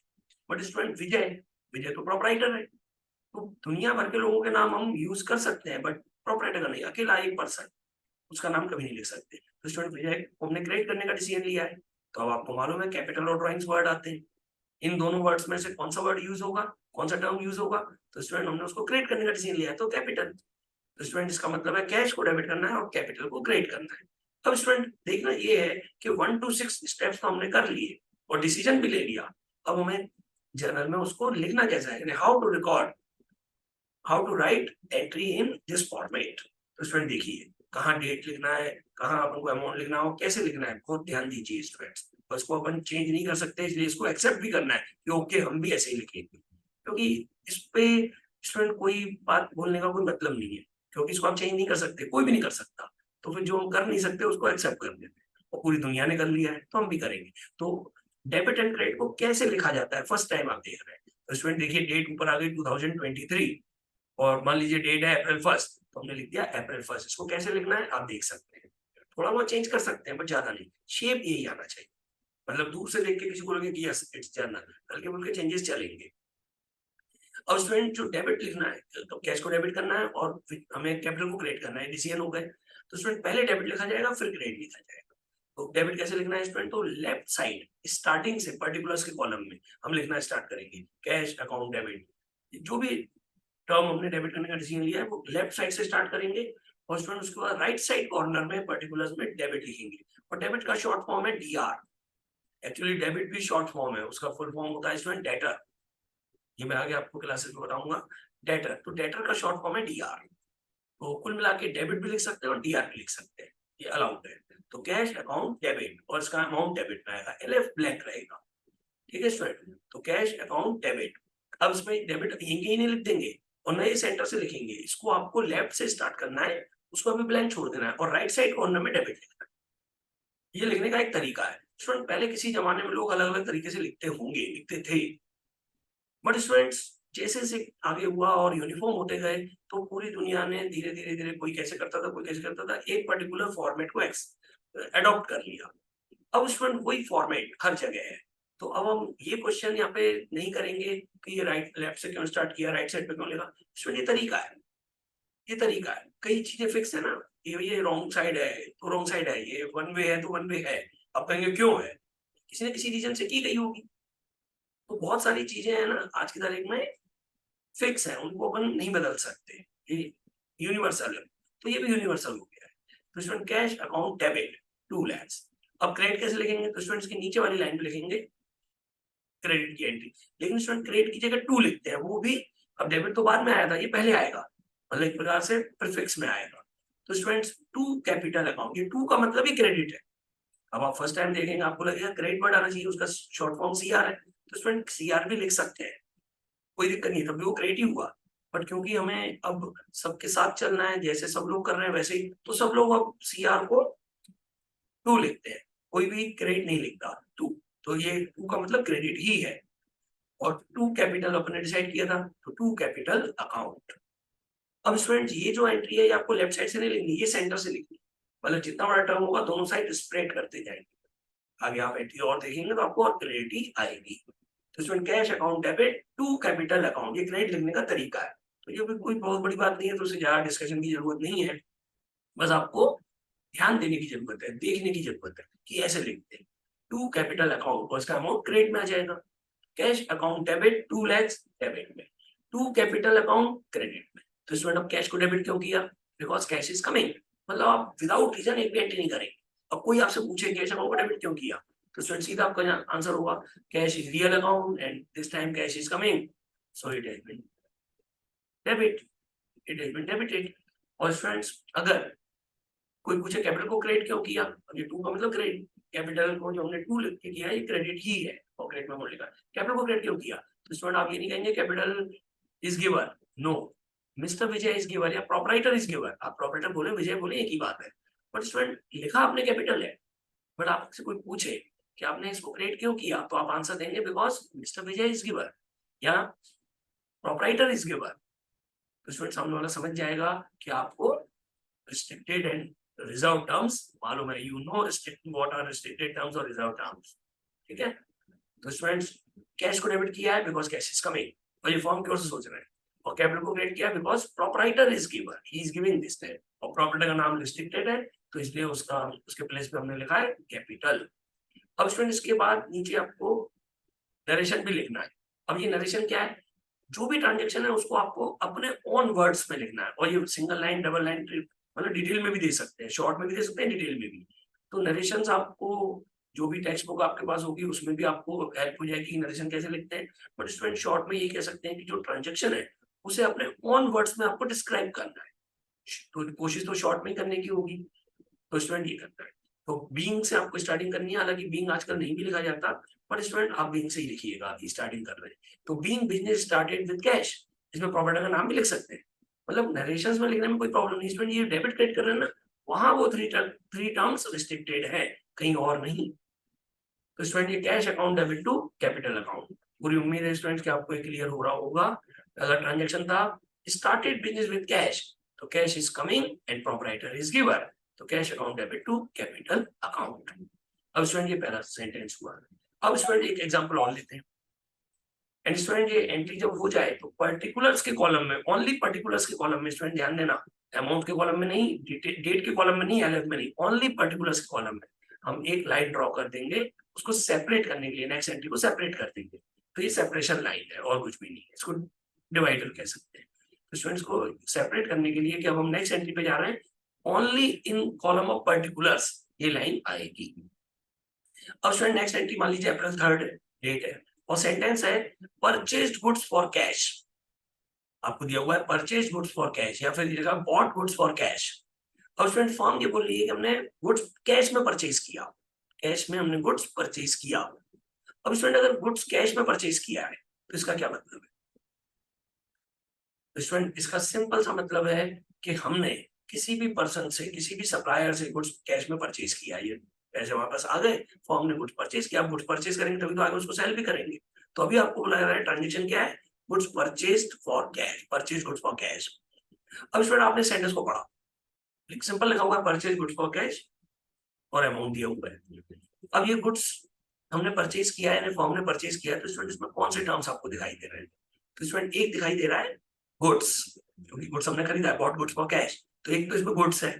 बट स्टूडेंट विजय तो प्रोपराइटर है, तो दुनिया भर के लोगों के नाम हम यूज कर सकते हैं, बट प्रोपराइटर का नहीं, अकेला एक पर्सन, उसका नाम कभी नहीं लिख सकते। तो स्टूडेंट विजय को हमने क्रेडिट करने का डिसीजन लिया है। तो अब आपको मालूम है कैपिटल और ड्राइंग्स वर्ड आते हैं, इन दोनों वर्ड्स में से कौन सा वर्ड यूज होगा, कौन सा टर्म यूज होगा। तो स्टूडेंट हमने उसको क्रेडिट करने का डिसीजन लिया है, तो कैपिटल। तो स्टूडेंट इसका मतलब है कैश को डेबिट करना है और कैपिटल को क्रेडिट करना है। अब स्टूडेंट देखना ये है कि 1 to 6 स्टेप्स तो हमने कर लिए और डिसीजन भी ले लिया। अब हमें जर्नल में उसको लिखना कैसा है, how to record, how to write entry in this format. तो स्टूडेंट देखिए कहाँ डेट लिखना है, कहाँ अपन को अमाउंट लिखना हो, कैसे लिखना है, बहुत ध्यान दीजिए स्टूडेंट्स। बस को अपन चेंज नहीं कर सकते, इसलिए इसको एक्सेप्ट भी करना है कि ओके हम भी ऐसे ही लिखेंगे, क्योंकि इस पे स्टूडेंट कोई बात बोलने का कोई मतलब नहीं है, क्योंकि इसको आप चेंज नहीं कर सकते, कोई भी नहीं कर सकता। तो फिर जो हम कर नहीं सकते उसको एक्सेप्ट कर देते हैं, और पूरी दुनिया ने कर लिया है तो हम भी करेंगे। तो डेबिट एंड क्रेडिट को कैसे लिखा जाता है, फर्स्ट टाइम आप देख रहे हैं। तो स्टूडेंट देखिए डेट ऊपर आ गई 2023, और मान लीजिए डेट है अप्रैल 1, तो हमने लिख दिया अप्रैल 1। इसको कैसे लिखना है आप देख सकते हैं। थोड़ा बहुत चेंज कर सकते हैं बट ज्यादा नहीं, शेप यही आना चाहिए। मतलब दूर से देख के किसी को लगे कि यस इट्स जर्नल, हल्के फुल्के चेंजेस चलेंगे। अब स्टूडेंट जो डेबिट लिखना है तो कैश को डेबिट करना है और फिर हमें कैपिटल को क्रिएट करना है, डिसीजन हो गए। तो स्टूडेंट पहले डेबिट लिखा जाएगा फिर क्रेडिट लिखा जाएगा। तो डेबिट कैसे लिखना है स्टूडेंट, तो लेफ्ट साइड स्टार्टिंग से पर्टिकुलर्स के कॉलम में हम लिखना स्टार्ट करेंगे, कैश अकाउंट डेबिट। जो भी टर्म हमने डेबिट करने का डिसीजन लिया है वो लेफ्ट साइड से स्टार्ट करेंगे और स्टूडेंट उसके बाद राइट साइड कॉर्नर में पर्टिकुलर्स में डेबिट लिखेंगे। और डेबिट का शॉर्ट फॉर्म है डीआर। एक्चुअली डेबिट भी शॉर्ट फॉर्म है, उसका फुल फॉर्म होता है स्टूडेंट डेटर। ये मैं आगे आपको क्लासेस में बताऊंगा। डेटर, तो डेटर का शॉर्ट फॉर्म है डीआर। तो कुल मिला के डेबिट भी लिख सकते हैं और डीआर भी लिख सकते हैं, ये अलाउड है। तो कैश अकाउंट डेबिट और इसका अमाउंट डेबिट में आएगा, एलएफ ब्लैंक रहेगा। ठीक है स्टूडेंट, तो कैश अकाउंट डेबिट। अब इसमें डेबिट यहीं कहीं नहीं लिख देंगे और नए सेंटर से लिखेंगे, इसको आपको लेफ्ट से स्टार्ट करना है, उसको अभी ब्लैंक छोड़ देना है और राइट साइड कॉर्नर में डेबिट लिखना है। ये लिखने का एक तरीका है स्टूडेंट। पहले किसी जमाने में लोग अलग अलग तरीके से लिखते होंगे, लिखते थे, बट स्टूडेंट्स जैसे जैसे आगे हुआ और यूनिफॉर्म होते गए तो पूरी दुनिया ने धीरे धीरे धीरे कोई कैसे करता था कोई कैसे करता था, एक पर्टिकुलर फॉर्मेट को अडॉप्ट कर लिया। अब स्टूडेंट वही फॉर्मेट हर जगह है। तो अब हम ये क्वेश्चन यहाँ पे नहीं करेंगे कि ये राइट लेफ्ट से क्यों स्टार्ट किया, राइट साइड पे क्यों लिखा। स्टूडेंट ये तरीका है, ये तरीका है। कई चीजें फिक्स है ना, ये रॉन्ग साइड है तो रॉन्ग साइड है, ये वन वे है तो वन वे है। अब कहेंगे क्यों है, किसी न किसी रीजन से की गई होगी। तो बहुत सारी चीजें हैं ना आज की तारीख में फिक्स है, उनको अपन नहीं बदल सकते, ये यूनिवर्सल है। तो ये भी यूनिवर्सल हो गया है। तो student cash account debit 2 lakhs। अब क्रेडिट कैसे लिखेंगे, तो स्टूडेंट्स के नीचे वाली लाइन पे लिखेंगे क्रेडिट की एंट्री। लेकिन स्टूडेंट क्रेडिट की जगह 2 लिखते हैं, वो भी अब डेबिट तो बाद में आया था, ये पहले आएगा, मतलब एक प्रकार से प्रीफिक्स में आएगा। तो स्टूडेंट्स 2 कैपिटल अकाउंट, ये 2 का मतलब ही क्रेडिट है। अब आप फर्स्ट टाइम देखेंगे आपको लगेगा क्रेडिट वर्ड आना चाहिए, उसका शॉर्ट फॉर्म सीआर है। तो स्टूडेंट सीआर भी लिख सकते हैं, कोई दिक्कत नहीं है, तब भी वो क्रेडिट ही हुआ। बट क्योंकि हमें अब सबके साथ चलना है, जैसे सब लोग कर रहे हैं वैसे ही, तो सब लोग अब सीआर को 2 लिखते हैं, कोई भी क्रेडिट नहीं लिखता 2। तो ये 2 का मतलब क्रेडिट ही है। और 2 कैपिटल अपने डिसाइड किया था, तो 2 कैपिटल अकाउंट। अब स्टूडेंट ये जो एंट्री है ये आपको लेफ्ट साइड से नहीं लिखनी, ये सेंटर से लिखनी। मतलब जितना बड़ा टर्म होगा दोनों साइड स्प्रेड करते जाएंगे। आगे आप एंट्री और देखेंगे तो आपको और क्रेडिट आएगी। तो student cash account debit 2 capital account, ये क्रेडिट लिखने का तरीका है। तो ये भी कोई बहुत बड़ी बात नहीं है, तो उसे ज्यादा डिस्कशन की जरूरत नहीं है। बस आपको ध्यान देने की जरूरत है, देखने की जरूरत है कि ऐसे लिखते हैं। 2 कैपिटल अकाउंट और इसका अमाउंट क्रेडिट में आ जाएगा। Cash account debit 2 lakhs debit में, 2 कैपिटल अकाउंट क्रेडिट में। तो स्टूडेंट अब कैश को डेबिट क्यों किया, बिकॉज कैश इज कमिंग। मतलब आप विदाउट रीजन एक भी एंट्री नहीं करेंगे। अब कोई आपसे पूछे कैश अकाउंट को डेबिट क्यों किया, तो स्टूडेंट सीधा आपका आंसर होगा cash is real account and this time cash is coming, so it has been debit, it has been debited. और स्टूडेंट्स अगर कोई पूछे कैपिटल को क्रेडिट क्यों किया, अब ये 2 का मतलब क्रेडिट, कैपिटल को जो हमने 2 लिख के किया ये क्रेडिट ही है और क्रेडिट में लिखा। कैपिटल को क्रेडिट क्यों किया, तो स्टूडेंट आप ये नहीं कहेंगे capital is giver, no, mister Vijay is giver या प्रोपराइटर इज गिवर। आप प्रोपराइटर बोले विजय बोले एक ही बात है, बट स्टूडेंट लिखा आपने कैपिटल है। बट आपसे कोई पूछे कि आपने इसको क्रिएट क्यों किया, तो आप आंसर देंगे because mister Vijay is giver या प्रोपराइटर इज गिवर। तो स्टूडेंट सामने वाला समझ जाएगा कि आपको रिस्ट्रिक्टेड एंड रिजर्व टर्म्स मालूम है, you know restricted what are restricted terms और रिजर्व टर्म्स। ठीक है, तो स्टूडेंट्स कैश को डेबिट किया है बिकॉज कैश इज कमिंग, और ये फॉर्म की ओर से सोच रहे हैं। और कैपिटल को क्रिएट किया because proprietor is giver, he is giving this time, और प्रोपराइटर का नाम रिस्ट्रिक्टेड है तो इसलिए उसका उसके प्लेस पे हमने लिखा है कैपिटल। अब स्टूडेंट इसके बाद नीचे आपको नरेशन भी लिखना है। अब ये नरेशन क्या है, जो भी ट्रांजेक्शन है उसको आपको अपने ओन वर्ड्स में लिखना है, और ये सिंगल लाइन डबल लाइन मतलब डिटेल में भी दे सकते हैं, शॉर्ट में भी दे सकते हैं, डिटेल में भी। तो नरेशंस आपको जो भी टेक्स्ट बुक आपके पास होगी उसमें भी आपको हेल्प हो जाएगी नरेशन कैसे लिखते हैं। बट स्टूडेंट शॉर्ट में ये कह सकते हैं कि जो ट्रांजेक्शन है उसे अपने ओन वर्ड्स में आपको डिस्क्राइब करना है। तो कोशिश तो शॉर्ट में करने की होगी, तो स्टूडेंट ये करता है। तो बीइंग से आपको स्टार्टिंग करनी है, हालांकि बीइंग आजकल नहीं भी लिखा जाता, पर स्टूडेंट आप बीइंग से ही लिखिएगा, स्टार्टिंग कर रहे हैं। तो being business started with cash, इसमें प्रॉपर्टी का नाम भी लिख सकते हैं, मतलब नरेशंस में लिखने में कोई प्रॉब्लम नहीं। स्टूडेंट ये डेबिट क्रेडिट कर रहे हैं ना, वहां वो थ्री टर्म्स रिस्ट्रिक्टेड है, कहीं और नहीं। तो स्टूडेंट ये cash account debit to capital account. पूरी उम्मीद है स्टूडेंट्स कि आपको क्लियर हो रहा होगा। अगर ट्रांजेक्शन था स्टार्टेड बिजनेस विद कैश, तो cash is coming and proprietor is giver, तो cash account debit to capital account. अब स्टूडेंट ये पहला सेंटेंस हुआ। अब स्टूडेंट एक एग्जांपल और लेते हैं। एंड स्टूडेंट ये एंट्री जब हो जाए तो पर्टिकुलर्स के कॉलम में, ओनली पर्टिकुलर्स के कॉलम में स्टूडेंट ध्यान देना, अमाउंट के कॉलम में नहीं, डेट के कॉलम में नहीं, एलएफ में नहीं, ओनली पर्टिकुलर्स के कॉलम में हम एक लाइन ड्रॉ कर देंगे, उसको सेपरेट करने के लिए नेक्स्ट एंट्री को सेपरेट कर देंगे। तो ये सेपरेशन लाइन है और कुछ भी नहीं है, इसको डिवाइडर कह सकते हैं। तो स्टूडेंट्स को सेपरेट करने के लिए कि अब हम नेक्स्ट एंट्री पे जा रहे हैं, only in column of particulars ये लाइन आएगी। अब स्टूडेंट नेक्स्ट एंट्री मान लीजिए अप्रैल 3 डेट है और सेंटेंस है परचेज्ड गुड्स फॉर कैश। आपको दिया हुआ है परचेज गुड्स फॉर कैश या फिर लिखा बॉट गुड्स फॉर कैश। अब स्टूडेंट फॉर्म ये बोल रही है कि हमने गुड्स कैश में परचेज किया, कैश में हमने गुड्स परचेज किया। अब स्टूडेंट अगर गुड्स कैश में परचेज किया है तो इसका क्या मतलब है? तो स्टूडेंट इसका सिंपल सा मतलब है कि हमने किसी भी पर्सन से, किसी भी सप्लायर से गुड्स कैश में परचेज किया, ये पैसे वापस आ गए, फॉर्म ने गुड्स परचेज किया, गुड्स परचेज करेंगे तभी तो आगे उसको सेल भी करेंगे। तो अभी आपको बुलाया रहा है ट्रांजेक्शन क्या है, goods purchased for cash, purchase goods for cash. अब स्टूडेंट आपने सेंटेंस को पढ़ा, सिंपल लिखा हुआ है परचेज गुड्स फॉर कैश और अमाउंट दिया हुआ है। अब ये गुड्स हमने परचेज किया है, फॉर्म ने परचेज किया है, तो स्टूडेंट इसमें कौन से टर्म्स आपको दिखाई दे रहे हैं? तो स्टूडेंट एक दिखाई दे रहा है गुड्स, क्योंकि गुड्स हमने खरीदा है, बॉट गुड्स फॉर कैश, तो एक तो इसमें गुड्स है।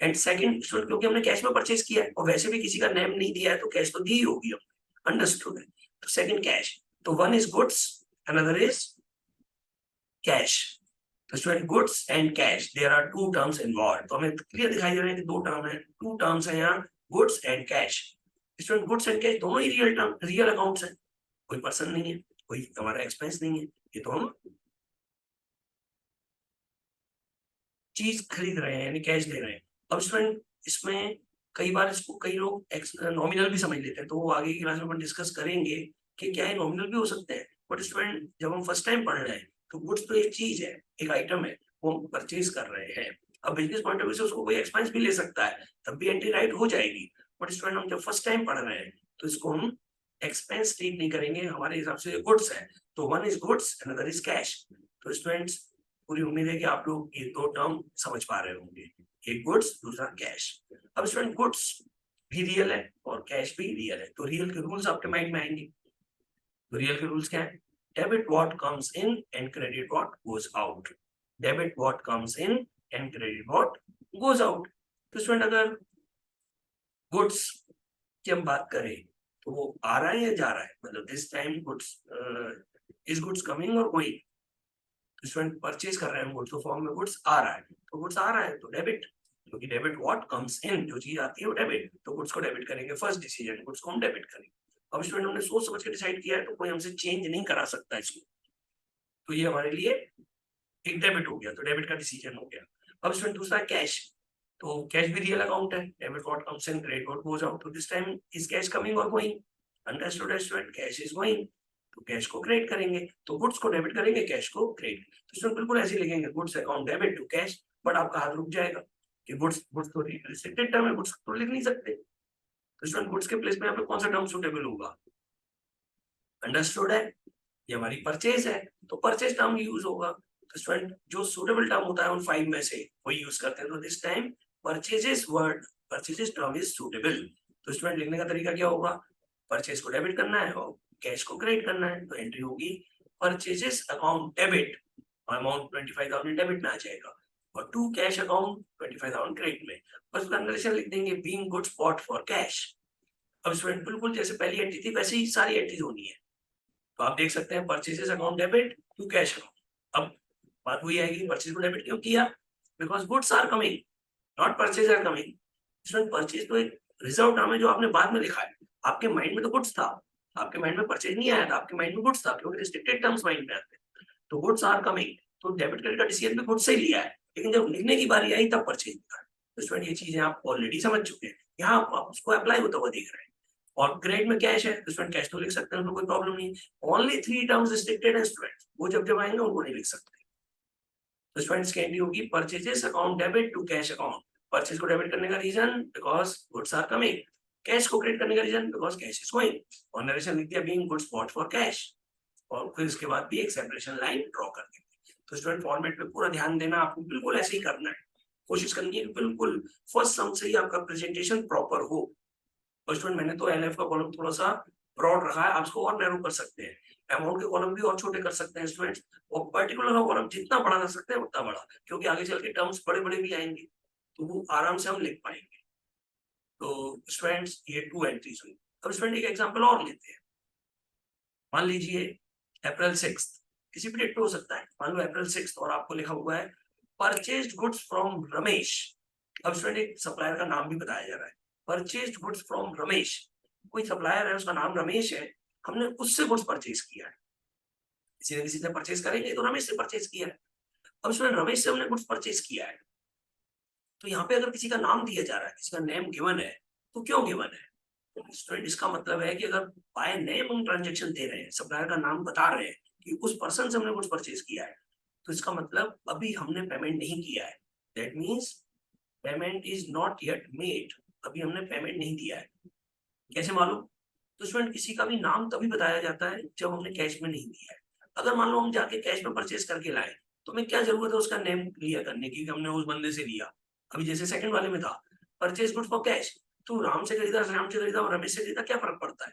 एंड सेकंड स्टूडेंट क्योंकि हमने कैश में परचेज किया है और वैसे भी किसी का नेम नहीं दिया है तो कैश तो दी ही होगी हमने, अंडरस्टूड है। तो सेकंड कैश, तो one is goods, another is cash. तो student goods and cash, there are two terms involve. तो हमें क्लियर दिखाई दे रहा है कि दो टर्म है, टू टर्म्स है यहाँ, goods and cash. Student goods and cash दोनों ही रियल टर्म, रियल अकाउंट्स है, कोई पर्सन नहीं है, कोई हमारा एक्सपेंस नहीं है, ये तो हम चीज खरीद रहे हैं यानी कैश दे रहे हैं। अब स्टूडेंट इसमें कई बार इसको कई लोग नॉमिनल भी समझ लेते हैं, तो वो आगे की क्लास में अपन डिस्कस करेंगे कि क्या है नॉमिनल भी हो सकते हैं। बट स्टूडेंट जब हम फर्स्ट टाइम पढ़ रहे हैं तो गुड्स तो एक चीज है, एक आइटम है, वो हम परचेज कर रहे हैं। अब बिजनेस पॉइंट ऑफ व्यू से उसको कोई एक्सपेंस भी ले सकता है, तब भी एंट्री राइट हो जाएगी। बट स्टूडेंट हम जब फर्स्ट टाइम पढ़ रहे हैं तो इसको हम एक्सपेंस ट्रीट नहीं करेंगे, हमारे हिसाब से गुड्स है, तो one is goods another is cash. तो स्टूडेंट्स पूरी उम्मीद है कि आप लोग ये दो टर्म समझ पा रहे होंगे, एक गुड्स दूसरा कैश। अब स्टूडेंट गुड्स भी रियल है और कैश भी रियल है, तो रियल के रूल्स आपके माइंड में आएंगे। तो रियल के रूल्स क्या है? Debit what comes in and credit what goes out. Debit what comes in and credit what goes out. तो स्टूडेंट अगर गुड्स की हम बात करें तो वो आ रहा है या जा रहा है, मतलब this time goods is goods coming और गोइंग। स्टूडेंट परचेज कर रहे हैं गुड्स, तो फॉर्म में गुड्स आ रहा है, तो गुड्स आ रहा है तो डेबिट, क्योंकि डेबिट व्हाट कम्स इन, जो चीज आती है वो डेबिट, तो गुड्स को डेबिट करेंगे, फर्स्ट डिसीजन गुड्स को हम डेबिट करेंगे। अब स्टूडेंट हमने सोच समझ के डिसाइड किया है तो कोई हमसे चेंज नहीं करा सकता इसको, तो ये हमारे लिए एक डेबिट हो गया, तो डेबिट का डिसीजन हो गया। अब स्टूडेंट दूसरा कैश, तो कैश भी रियल अकाउंट है, debit what comes in credit what goes out, तो this time is cash coming और going, understood student, cash is going, तो कैश को क्रेडिट करेंगे, तो गुड्स को डेबिट करेंगे, कैश को क्रेडिट। तो स्टूडेंट बिल्कुल ऐसे लिखेंगे goods account debit to cash, but आपका हाथ रुक जाएगा कि गुड्स गुड्स तो रिस्ट्रिक्टेड टर्म है, गुड्स तो लिख नहीं सकते। तो स्टूडेंट गुड्स के प्लेस में यहाँ पे कौन सा टर्म सुटेबल होगा? अंडरस्टूड है, ये हमारी परचेज है तो परचेज टर्म यूज होगा। तो स्टूडेंट जो सुटेबल टर्म होता है उन 5 में से वही यूज करते हैं, तो this time purchases word, purchases term is suitable. तो स्टूडेंट लिखने का तरीका क्या होगा? परचेज को डेबिट करना है और कैश को क्रेडिट करना है, तो एंट्री होगी purchases account debit, amount 25,000 debit में आ जाएगा, और टू कैश अकाउंट 25,000 क्रेडिट में। बस कंडीशन लिख देंगे being goods bought for cash. अब स्टूडेंट बिल्कुल जैसे पहली एंट्री थी वैसे ही सारी एंट्रीज होनी है, तो आप देख सकते हैं purchases account debit to cash account. अब बात वही आएगी, परचेज को डेबिट क्यों किया? Because goods are coming, not purchase are coming. Student purchase तो एक रिजर्व टर्म है जो आपने बाद में लिखा है, आपके माइंड में तो गुड्स था, आपके माइंड में परचेज नहीं आया था, आपके माइंड में गुड्स था, क्योंकि रिस्ट्रिक्टेड टर्म्स माइंड में आते हैं। तो गुड्स आर कमिंग, तो डेबिट क्रेडिट का डिसीजन भी गुड्स से ही लिया है, लेकिन जब लिखने की बारी आई तब परचेज लिखा है। तो स्टूडेंट ये चीजें आप ऑलरेडी समझ चुके हैं, यहाँ आप उसको अप्लाई होता हुआ देख रहे हैं। और क्रेडिट में कैश है तो स्टूडेंट कैश तो लिख सकते हैं, तो कोई प्रॉब्लम नहीं है। ओनली 3 टर्म्स रिस्ट्रिक्टेड है स्टूडेंट, वो जब जब आएंगे उनको नहीं लिख सकते। तो स्टूडेंट्स की एंट्री होगी purchases account debit to cash account. Purchase को डेबिट करने का reason because goods are coming, cash को क्रेडिट करने का reason because cash is going, और नरेशन लिख दिया being goods bought for cash, और फिर इसके बाद भी एक सेपरेशन लाइन ड्रॉ कर देंगे। तो स्टूडेंट फॉर्मेट पे पूरा ध्यान देना, आपको बिल्कुल ऐसे ही करना है। कोशिश करनी है कि बिल्कुल फर्स्ट सम से ही आपका प्रेजेंटेशन प्रॉपर हो। और स्टूडेंट मैंने तो एलएफ का कॉलम थोड़ा सा ब्रॉड रखा है, आप इसको और नैरो कर सकते हैं, अमाउंट के कॉलम भी और छोटे कर सकते हैं स्टूडेंट्स, और पर्टिकुलर का कॉलम जितना बड़ा कर सकते हैं उतना बड़ा, क्योंकि आगे चल के टर्म्स बड़े बड़े भी आएंगे तो वो आराम से हम लिख पाएंगे। तो स्टूडेंट्स ये 2 एंट्रीज हुई। अब स्टूडेंट एक एग्जांपल और लेते हैं। मान लीजिए अप्रैल 6, किसी भी डेट पे हो सकता है, मान लो अप्रैल 6 और आपको लिखा हुआ है परचेज्ड गुड्स फ्रॉम रमेश। अब स्टूडेंट एक सप्लायर का नाम भी बताया जा रहा है, परचेज्ड गुड्स फ्रॉम रमेश। कोई सप्लायर है, उसका नाम रमेश है, हमने उससे गुड्स परचेज किया है, किसी न किसी से परचेज करेंगे तो रमेश से परचेज किया है। अब स्टूडेंट रमेश से हमने गुड्स परचेज किया है, तो यहाँ पे अगर किसी का नाम दिया जा रहा है, किसी का नेम गिवन है, तो क्यों गिवन है? स्टूडेंट इसका मतलब है कि अगर बाय नेम हम ट्रांजेक्शन दे रहे हैं, सप्लायर का नाम बता रहे हैं कि उस पर्सन से हमने गुड्स परचेज किया है, तो इसका मतलब अभी हमने पेमेंट नहीं किया है। That means payment is not yet made, अभी हमने पेमेंट नहीं दिया है। कैसे मालूम? तो स्टूडेंट किसी का भी नाम तभी बताया जाता है जब हमने कैश में नहीं दिया है। अगर मान लो हम जाके कैश में परचेज करके लाए, तो हमें क्या जरूरत है उसका नेम क्लियर करने की कि हमने उस बंदे से लिया। अभी जैसे सेकंड वाले में था परचेज गुड्स फॉर कैश, तो राम से खरीदा, श्याम से खरीदा और रमेश से खरीदा, क्या फर्क पड़ता है?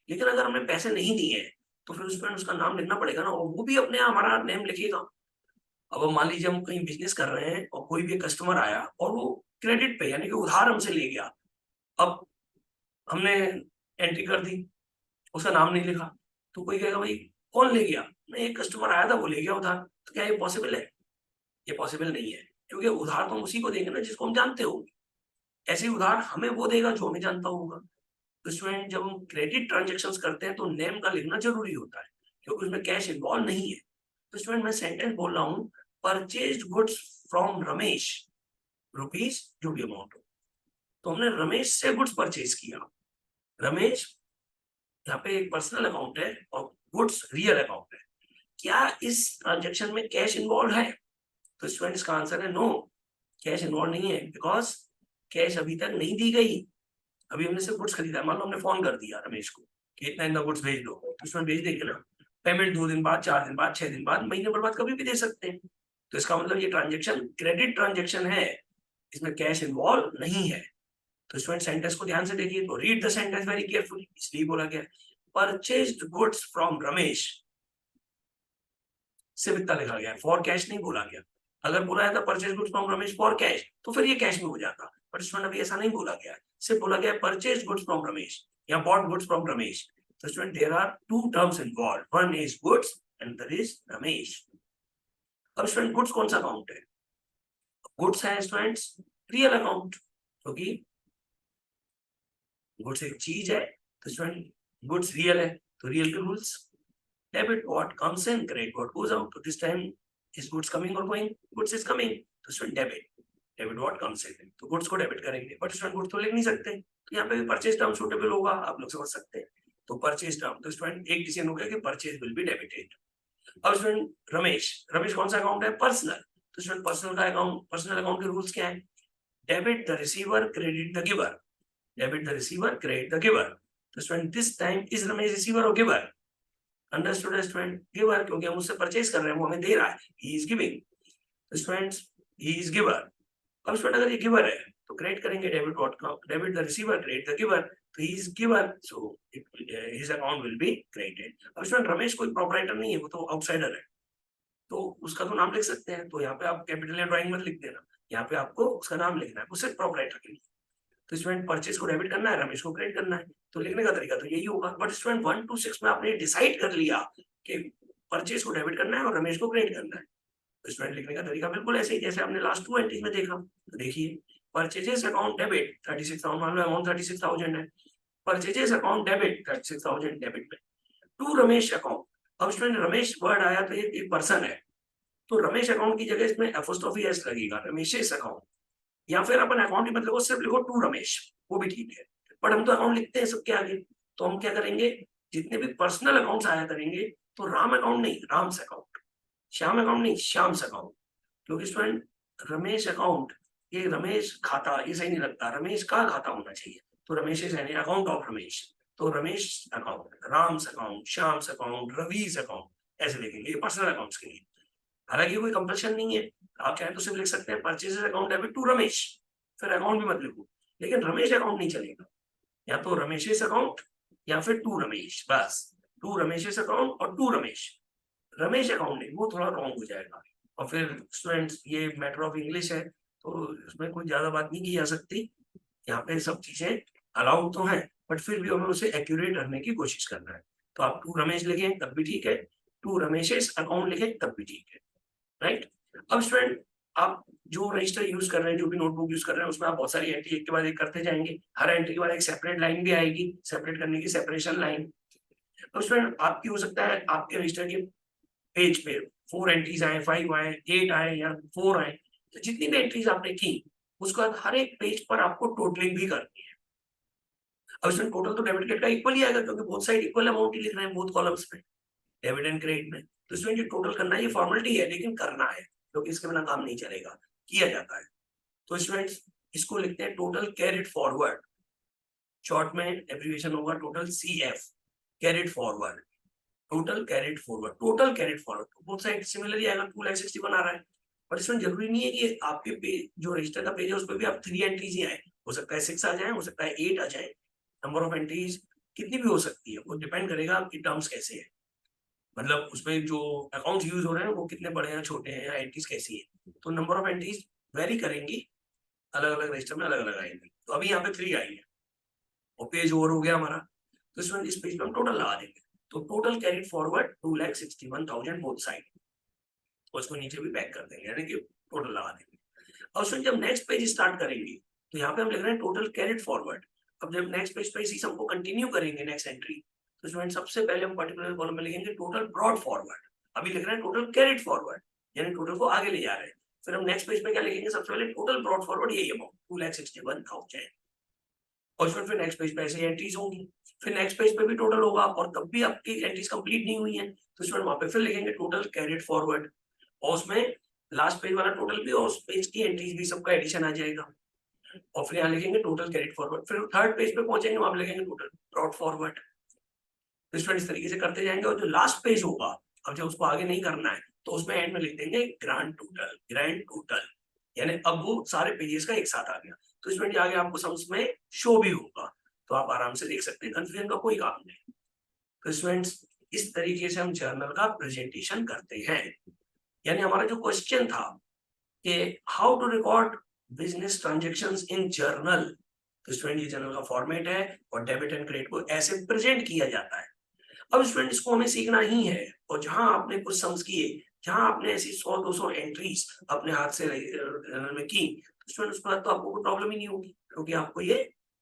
लेकिन अगर हमने पैसे नहीं दिए हैं तो फिर उसमें उसका नाम लिखना पड़ेगा ना, और वो भी अपने यहाँ हमारा नेम लिखेगा। अब हम मान लीजिए हम कहीं बिजनेस कर रहे हैं और कोई भी कस्टमर आया और वो क्रेडिट पे यानी कि उधार हमसे ले गया, अब हमने एंट्री कर दी, उसका नाम नहीं लिखा, तो कोई कहेगा भाई कौन ले गया? नहीं, एक कस्टमर आया था वो ले गया उधार। तो क्या ये पॉसिबल है? ये पॉसिबल नहीं है, क्योंकि उधार तो हम उसी को देंगे ना जिसको हम जानते हो। ऐसे ही उधार हमें वो देगा जो हमें जानता होगा। तो स्टूडेंट जब हम क्रेडिट ट्रांजेक्शंस करते हैं तो नेम का लिखना जरूरी होता है, क्योंकि उसमें कैश इन्वॉल्व नहीं है। तो स्टूडेंट मैं सेंटेंस बोल रहा हूँ, purchased goods from Ramesh, rupees जो भी अमाउंट हो, तो हमने रमेश से गुड्स परचेज किया। रमेश यहाँ पे एक पर्सनल अकाउंट है और गुड्स रियल अकाउंट है। क्या इस ट्रांजेक्शन में कैश इन्वॉल्व है? तो स्टूडेंट इसका आंसर है नो, कैश इन्वॉल्व नहीं है, बिकॉज कैश अभी तक नहीं दी गई। अभी हमने सिर्फ गुड्स खरीदा है। मान लो हमने फोन कर दिया रमेश को कि इतना इतना गुड्स भेज दो, तो स्टूडेंट भेज देंगे ना। पेमेंट 2 दिन बाद, 4 दिन बाद, 6 दिन बाद, महीने भर बाद कभी भी दे सकते हैं। तो इसका मतलब ये ट्रांजेक्शन क्रेडिट ट्रांजेक्शन है, इसमें कैश इन्वॉल्व नहीं है। तो स्टूडेंट सेंटेंस को ध्यान से देखिए, तो read the sentence very carefully, इसलिए बोला गया परचेज्ड गुड्स फ्रॉम रमेश, सिर्फ इतना लिखा गया है, फॉर कैश नहीं बोला गया। अगर बोला जाता purchase goods from Ramesh for cash तो फिर ये कैश में हो जाता, बट स्टूडेंट अभी ऐसा नहीं बोला गया, सिर्फ बोला गया परचेज गुड्स फ्रॉम रमेश या बॉट गुड्स फ्रॉम रमेश। तो student there are two terms involve, one is goods and other is Ramesh. अब स्टूडेंट गुड्स कौन सा अकाउंट है? गुड्स है स्टूडेंट्स रियल अकाउंट, क्योंकि गुड्स एक चीज है, तो स्टूडेंट गुड्स रियल है, तो रियल के rules, debit what comes in, credit what goes out. So this time is goods coming or going? Goods is coming, तो student debit what comes in, तो goods को debit करेंगे, but student goods तो लिख नहीं सकते, तो यहाँ पे भी purchase term suitable होगा, आप लोग समझ सकते हैं। तो purchase term, तो student एक डिसीजन हो गया कि purchase will be debited। अब student रमेश, रमेश कौन सा अकाउंट है? पर्सनल, तो student पर्सनल का अकाउंट, पर्सनल अकाउंट के रूल्स क्या है? Debit the receiver, credit the giver, debit the receiver, credit the giver. तो student this time is Ramesh receiver और गिवर? अंडरस्टूड स्टूडेंट, गिवर, क्योंकि हम उससे परचेज कर रहे हैं, वो हमें दे रहा है, ही इज गिविंग, तो स्टूडेंट्स ही इज गिवर। अब स्टूडेंट अगर ये गिवर है तो क्रेडिट करेंगे, debit what come, debit the receiver, credit the giver, तो he is giver, so his account will be credited. अब स्टूडेंट रमेश कोई प्रोप्राइटर नहीं है, वो तो आउटसाइडर है, तो उसका तो नाम लिख सकते हैं, तो यहाँ पे आप कैपिटल या ड्राइंग मत लिख देना, यहाँ पे आपको उसका नाम लिखना है, वो सिर्फ प्रोप्राइटर के लिए। तो स्टूडेंट परचेज को डेबिट करना है, रमेश को क्रेडिट करना है, तो लिखने का तरीका तो यही होगा। बट स्टूडेंट 1 to 6 में आपने डिसाइड कर लिया कि परचेज को डेबिट करना है और रमेश को क्रेडिट करना है, तो स्टूडेंट लिखने का तरीका बिल्कुल ऐसे ही जैसे आपने लास्ट 2 एंट्रीज में देखा। तो देखिए परचेजेस अकाउंट डेबिट 36,000, मान लो अमाउंट 36,000 है, परचेजेस अकाउंट डेबिट 36,000 डेबिट में टू रमेश अकाउंट। अब स्टूडेंट रमेश वर्ड आया तो एक पर्सन है, तो रमेश अकाउंट की जगह इसमें एपोस्ट्रोफी एस लगेगा, रमेशेस अकाउंट, या फिर अपन अकाउंट ही मतलब वो सिर्फ लिखो टू रमेश, वो भी ठीक है, बट हम तो अकाउंट लिखते हैं सबके आगे, तो हम क्या करेंगे, जितने भी पर्सनल अकाउंट्स आया करेंगे तो राम अकाउंट नहीं, राम्स अकाउंट, श्याम अकाउंट नहीं, श्याम्स अकाउंट, क्योंकि स्टूडेंट रमेश अकाउंट, ये रमेश खाता, ये सही नहीं लगता, रमेश का खाता होना चाहिए, तो Ramesh is an account of Ramesh, तो Ramesh account, Ram's account, Shyam's account, Ravi's account, ऐसे लिखेंगे, ये पर्सनल अकाउंट्स के लिए। हालांकि कोई कंपल्शन नहीं है, आप चाहे तो सिर्फ लिख सकते हैं purchases account debit to Ramesh, फिर अकाउंट भी मत लिखो, लेकिन रमेश अकाउंट नहीं चलेगा, या तो रमेशेस अकाउंट या फिर टू रमेश, बस टू रमेशेस अकाउंट और टू रमेश, रमेश अकाउंट नहीं, वो थोड़ा रॉन्ग हो जाएगा। और फिर स्टूडेंट्स ये मैटर ऑफ इंग्लिश है, तो इसमें कोई ज्यादा बात नहीं की जा सकती, यहाँ पे सब चीजें अलाउड तो हैं, बट फिर भी हमें उसे एक्यूरेट रखने की कोशिश करना है। तो आप टू रमेश लिखें तब भी ठीक है, टू रमेशेस अकाउंट लिखें तब भी ठीक है, राइट। अब स्टूडेंट आप जो रजिस्टर यूज कर रहे हैं, जो भी नोटबुक यूज कर रहे हैं, उसमें आप बहुत सारी एंट्री एक के बाद एक करते जाएंगे, हर एंट्री के बाद एक सेपरेट लाइन भी आएगी, सेपरेट करने की सेपरेशन लाइन। अब स्टूडेंट आपकी हो सकता है आपके रजिस्टर के पेज पे 4 एंट्रीज आए, 5 आए, 8 आए या 4 आए, तो जितनी भी एंट्रीज आपने की उसके बाद हर एक पेज पर आपको टोटलिंग भी करनी है। अब इसमें टोटल तो डेबिट क्रेडिट का इक्वल ही आएगा, क्योंकि बोथ साइड इक्वल अमाउंट ही लिख रहे हैं बोथ कॉलम्स में, डेबिट एंड क्रेडिट में। तो इसमें जो टोटल करना है ये फॉर्मेलिटी है, लेकिन करना है, क्योंकि इसके बिना काम नहीं चलेगा, किया जाता है। तो स्टूडेंट्स इसको लिखते हैं टोटल कैरिड फॉरवर्ड, शॉर्ट में एब्रिविएशन होगा total CF, carried forward, total carried forward, total carried forward, both side similarly आएगा, 2,61 आ रहा है। पर इसमें जरूरी नहीं है कि आपके पेज जो रजिस्टर का पेज है उस पर भी आप 3 एंट्रीज ही आए, हो सकता है 6 आ जाए, हो सकता है 8 आ जाए, नंबर ऑफ एंट्रीज कितनी भी हो सकती है, वो डिपेंड करेगा आपकी टर्म्स कैसे है, मतलब उसमें जो अकाउंट्स यूज हो रहे हैं वो कितने बड़े हैं, छोटे हैं, या एंट्रीज कैसी है, तो नंबर ऑफ एंट्रीज वेरी करेंगी, अलग अलग रजिस्टर में अलग अलग आएंगे। तो अभी यहाँ पे 3 आई है और पेज ओवर हो गया हमारा, तो इसमें इस पेज पे हम टोटल लगा देंगे। तो total carried forward 2,61,000 both side, और इसको नीचे भी बैक कर देंगे, यानी कि टोटल लगा देंगे। और उसमें जब नेक्स्ट पेज स्टार्ट करेंगे तो यहाँ पे हम लिख रहे हैं टोटल कैरिड फॉरवर्ड। अब जब नेक्स्ट पेज पे इसी सम को कंटिन्यू करेंगे नेक्स्ट एंट्री, तो स्टूडेंट सबसे पहले हम पर्टिकुलर कॉलम में लिखेंगे टोटल ब्रॉड फॉरवर्ड, अभी लिख रहे हैं टोटल कैरिड फॉरवर्ड, यानी टोटल को आगे ले जा रहे हैं। फिर हम नेक्स्ट पेज पे क्या लिखेंगे, सबसे पहले टोटल ब्रॉड फॉरवर्ड यही अमाउंट 2,61,000, और फिर नेक्स्ट पेज पे ऐसे एंट्रीज होंगी, फिर नेक्स्ट पेज पे भी टोटल होगा, और तब भी आपकी एंट्रीज कंप्लीट नहीं हुई है, तो स्टूडेंट वहां पे फिर लिखेंगे टोटल कैरिड फॉरवर्ड, और उसमें लास्ट पेज वाला टोटल भी और उस पेज की एंट्रीज भी सबका एडिशन आ जाएगा, और फिर यहाँ लिखेंगे टोटल कैरिड फॉरवर्ड, फिर थर्ड पेज पे पहुंचेंगे वहां पे लिखेंगे टोटल ब्रॉड फॉरवर्ड। तो स्टूडेंट इस तरीके से करते जाएंगे, और जो लास्ट पेज होगा अब जब उसको आगे नहीं करना है तो उसमें एंड में लिख देंगे ग्रैंड टोटल, ग्रैंड टोटल, यानी अब वो सारे पेजेस का एक साथ आ गया। तो स्टूडेंट आगे आपको सम्स में शो भी होगा, तो आप आराम से देख सकते हैं, कंफ्यूजन का कोई काम नहीं। तो स्टूडेंट्स इस तरीके से हम जर्नल का प्रेजेंटेशन करते हैं। यानी हमारा जो क्वेश्चन था कि how to record business transactions in journal, तो स्टूडेंट ये जर्नल का फॉर्मेट है और डेबिट एंड क्रेडिट को ऐसे प्रेजेंट किया जाता है। अब स्टूडेंट इसको हमें सीखना ही है, और जहां आपने कुछ सम्स किए, जहां आपने ऐसी 100-200 एंट्रीज अपने हाथ से जर्नल में की, स्टूडेंट उसके बाद तो आपको कोई प्रॉब्लम ही नहीं होगी, क्योंकि आपको ये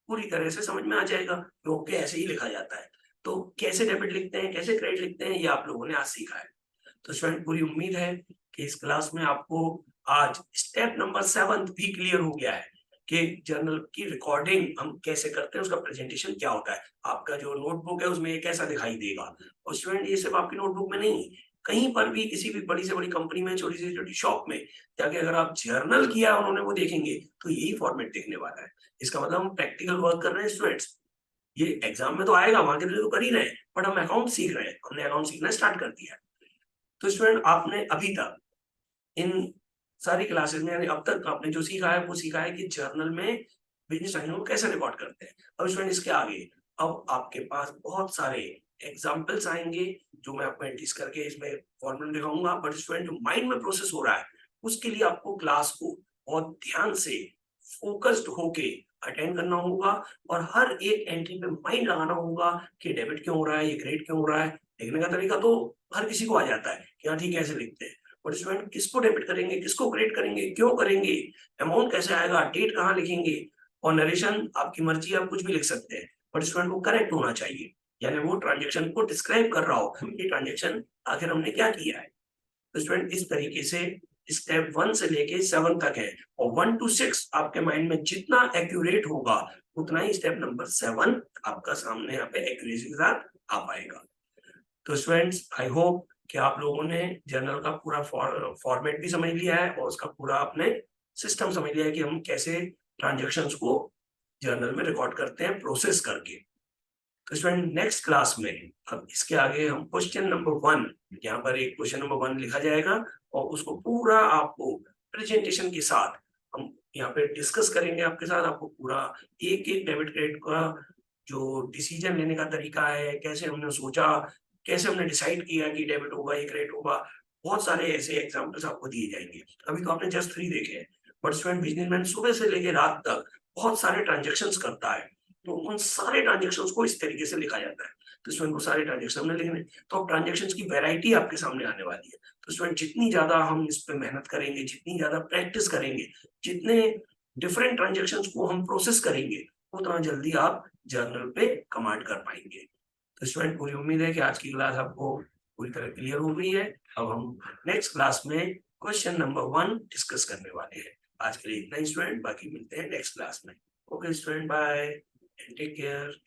पूरी तरह से समझ में आ जाएगा कि ओके ऐसे ही लिखा जाता है। तो कैसे डेबिट लिखते हैं, कैसे क्रेडिट लिखते हैं, ये आप लोगों ने आज सीखा है। तो स्टूडेंट पूरी उम्मीद है कि इस क्लास में आपको आज स्टेप नंबर 7 भी क्लियर हो गया है कि जर्नल की रिकॉर्डिंग हम कैसे करते हैं, उसका प्रेजेंटेशन क्या होता है, आपका जो नोटबुक है उसमें ये कैसा दिखाई देगा। और स्टूडेंट ये सिर्फ आपकी नोटबुक में नहीं, कहीं पर भी किसी भी बड़ी से बड़ी कंपनी में, छोटी से छोटी शॉप में जाके अगर आप जर्नल किया उन्होंने वो देखेंगे तो यही फॉर्मेट देखने वाला है। इसका मतलब हम प्रैक्टिकल वर्क कर रहे हैं स्टूडेंट्स, ये एग्जाम में तो आएगा, वहां के लिए तो कर ही रहे हैं, बट हम अकाउंट सीख रहे हैं, हमने अकाउंट सीखना स्टार्ट कर दिया है। तो स्टूडेंट आपने अभी तक इन सारी क्लासेस में, यानी अब तक आपने जो सीखा है वो सीखा है कि जर्नल में बिजनेस को कैसे रिकॉर्ड करते हैं। अब स्टूडेंट इसके आगे अब आपके पास बहुत सारे एग्जाम्पल्स आएंगे जो मैं आपको एंट्रीज करके इसमें फॉर्मूला दिखाऊंगा, बट स्टूडेंट जो माइंड में प्रोसेस हो रहा है उसके लिए आपको क्लास को बहुत ध्यान से फोकस्ड होके अटेंड करना होगा, और हर एक एंट्री पे माइंड लगाना होगा कि डेबिट क्यों हो रहा है, ये क्रेडिट क्यों हो रहा है। लिखने का तरीका तो हर किसी को आ जाता है कि हाँ ठीक है ऐसे लिखते हैं, और स्टूडेंट किसको डेबिट करेंगे, किसको क्रेडिट करेंगे, क्यों करेंगे, अमाउंट कैसे आएगा, डेट कहाँ लिखेंगे, और नरेशन आपकी मर्जी, आप कुछ भी लिख सकते हैं, बट स्टूडेंट को करेक्ट होना चाहिए, यानी वो ट्रांजेक्शन को डिस्क्राइब कर रहा हो कि ट्रांजेक्शन आखिर हमने क्या किया है। तो स्टूडेंट इस तरीके से स्टेप 1 से लेके 7 तक है, और 1 to 6 आपके माइंड में जितना एक्यूरेट होगा उतना ही स्टेप नंबर 7 आपका सामने यहाँ पे एक्यूरेसी के साथ आ पाएगा। तो स्टूडेंट्स आई होप कि आप लोगों ने जर्नल का पूरा फॉर्मेट भी समझ लिया है, और उसका पूरा आपने सिस्टम समझ लिया है कि हम कैसे ट्रांजेक्शन्स को जर्नल में रिकॉर्ड करते हैं प्रोसेस करके। तो स्टूडेंट नेक्स्ट क्लास में अब इसके आगे हम क्वेश्चन नंबर 1, यहाँ पर एक क्वेश्चन नंबर 1 लिखा जाएगा और उसको पूरा आपको प्रेजेंटेशन के साथ हम यहाँ पे डिस्कस करेंगे आपके साथ, आपको पूरा एक-एक डेबिट क्रेडिट का जो डिसीजन लेने का तरीका है, कैसे हमने सोचा, कैसे हमने डिसाइड किया कि डेबिट होगा, ये क्रेडिट होगा, बहुत सारे ऐसे एग्जांपल्स आपको दिए जाएँगे। अभी तो आपने जस्ट 3 देखे हैं, बट स्टूडेंट बिज़नेसमैन सुबह से लेके रात तक बहुत सारे ट्रांज़ैक्शंस करता है, तो उन सारे ट्रांज़ैक्शंस को इस तरीके से लिखा जाता है। तो स्टूडेंट को सारे ट्रांज़ैक्शन हमने लिखने, तो अब ट्रांज़ैक्शंस की वैरायटी आपके सामने आने वाली है। तो स्टूडेंट जितनी ज़्यादा हम इस पे मेहनत करेंगे, जितनी ज़्यादा प्रैक्टिस करेंगे, जितने डिफरेंट ट्रांज़ैक्शंस को हम प्रोसेस करेंगे, उतना जल्दी आप जर्नल पे कमांड कर पाएँगे। तो स्टूडेंट पूरी उम्मीद है कि आज की क्लास आपको पूरी तरह क्लियर हो गई है। अब हम नेक्स्ट क्लास में क्वेश्चन नंबर 1 डिस्कस करने वाले हैं। आज के लिए इतना ही स्टूडेंट, बाकी मिलते हैं नेक्स्ट क्लास में। Okay student, bye and take care.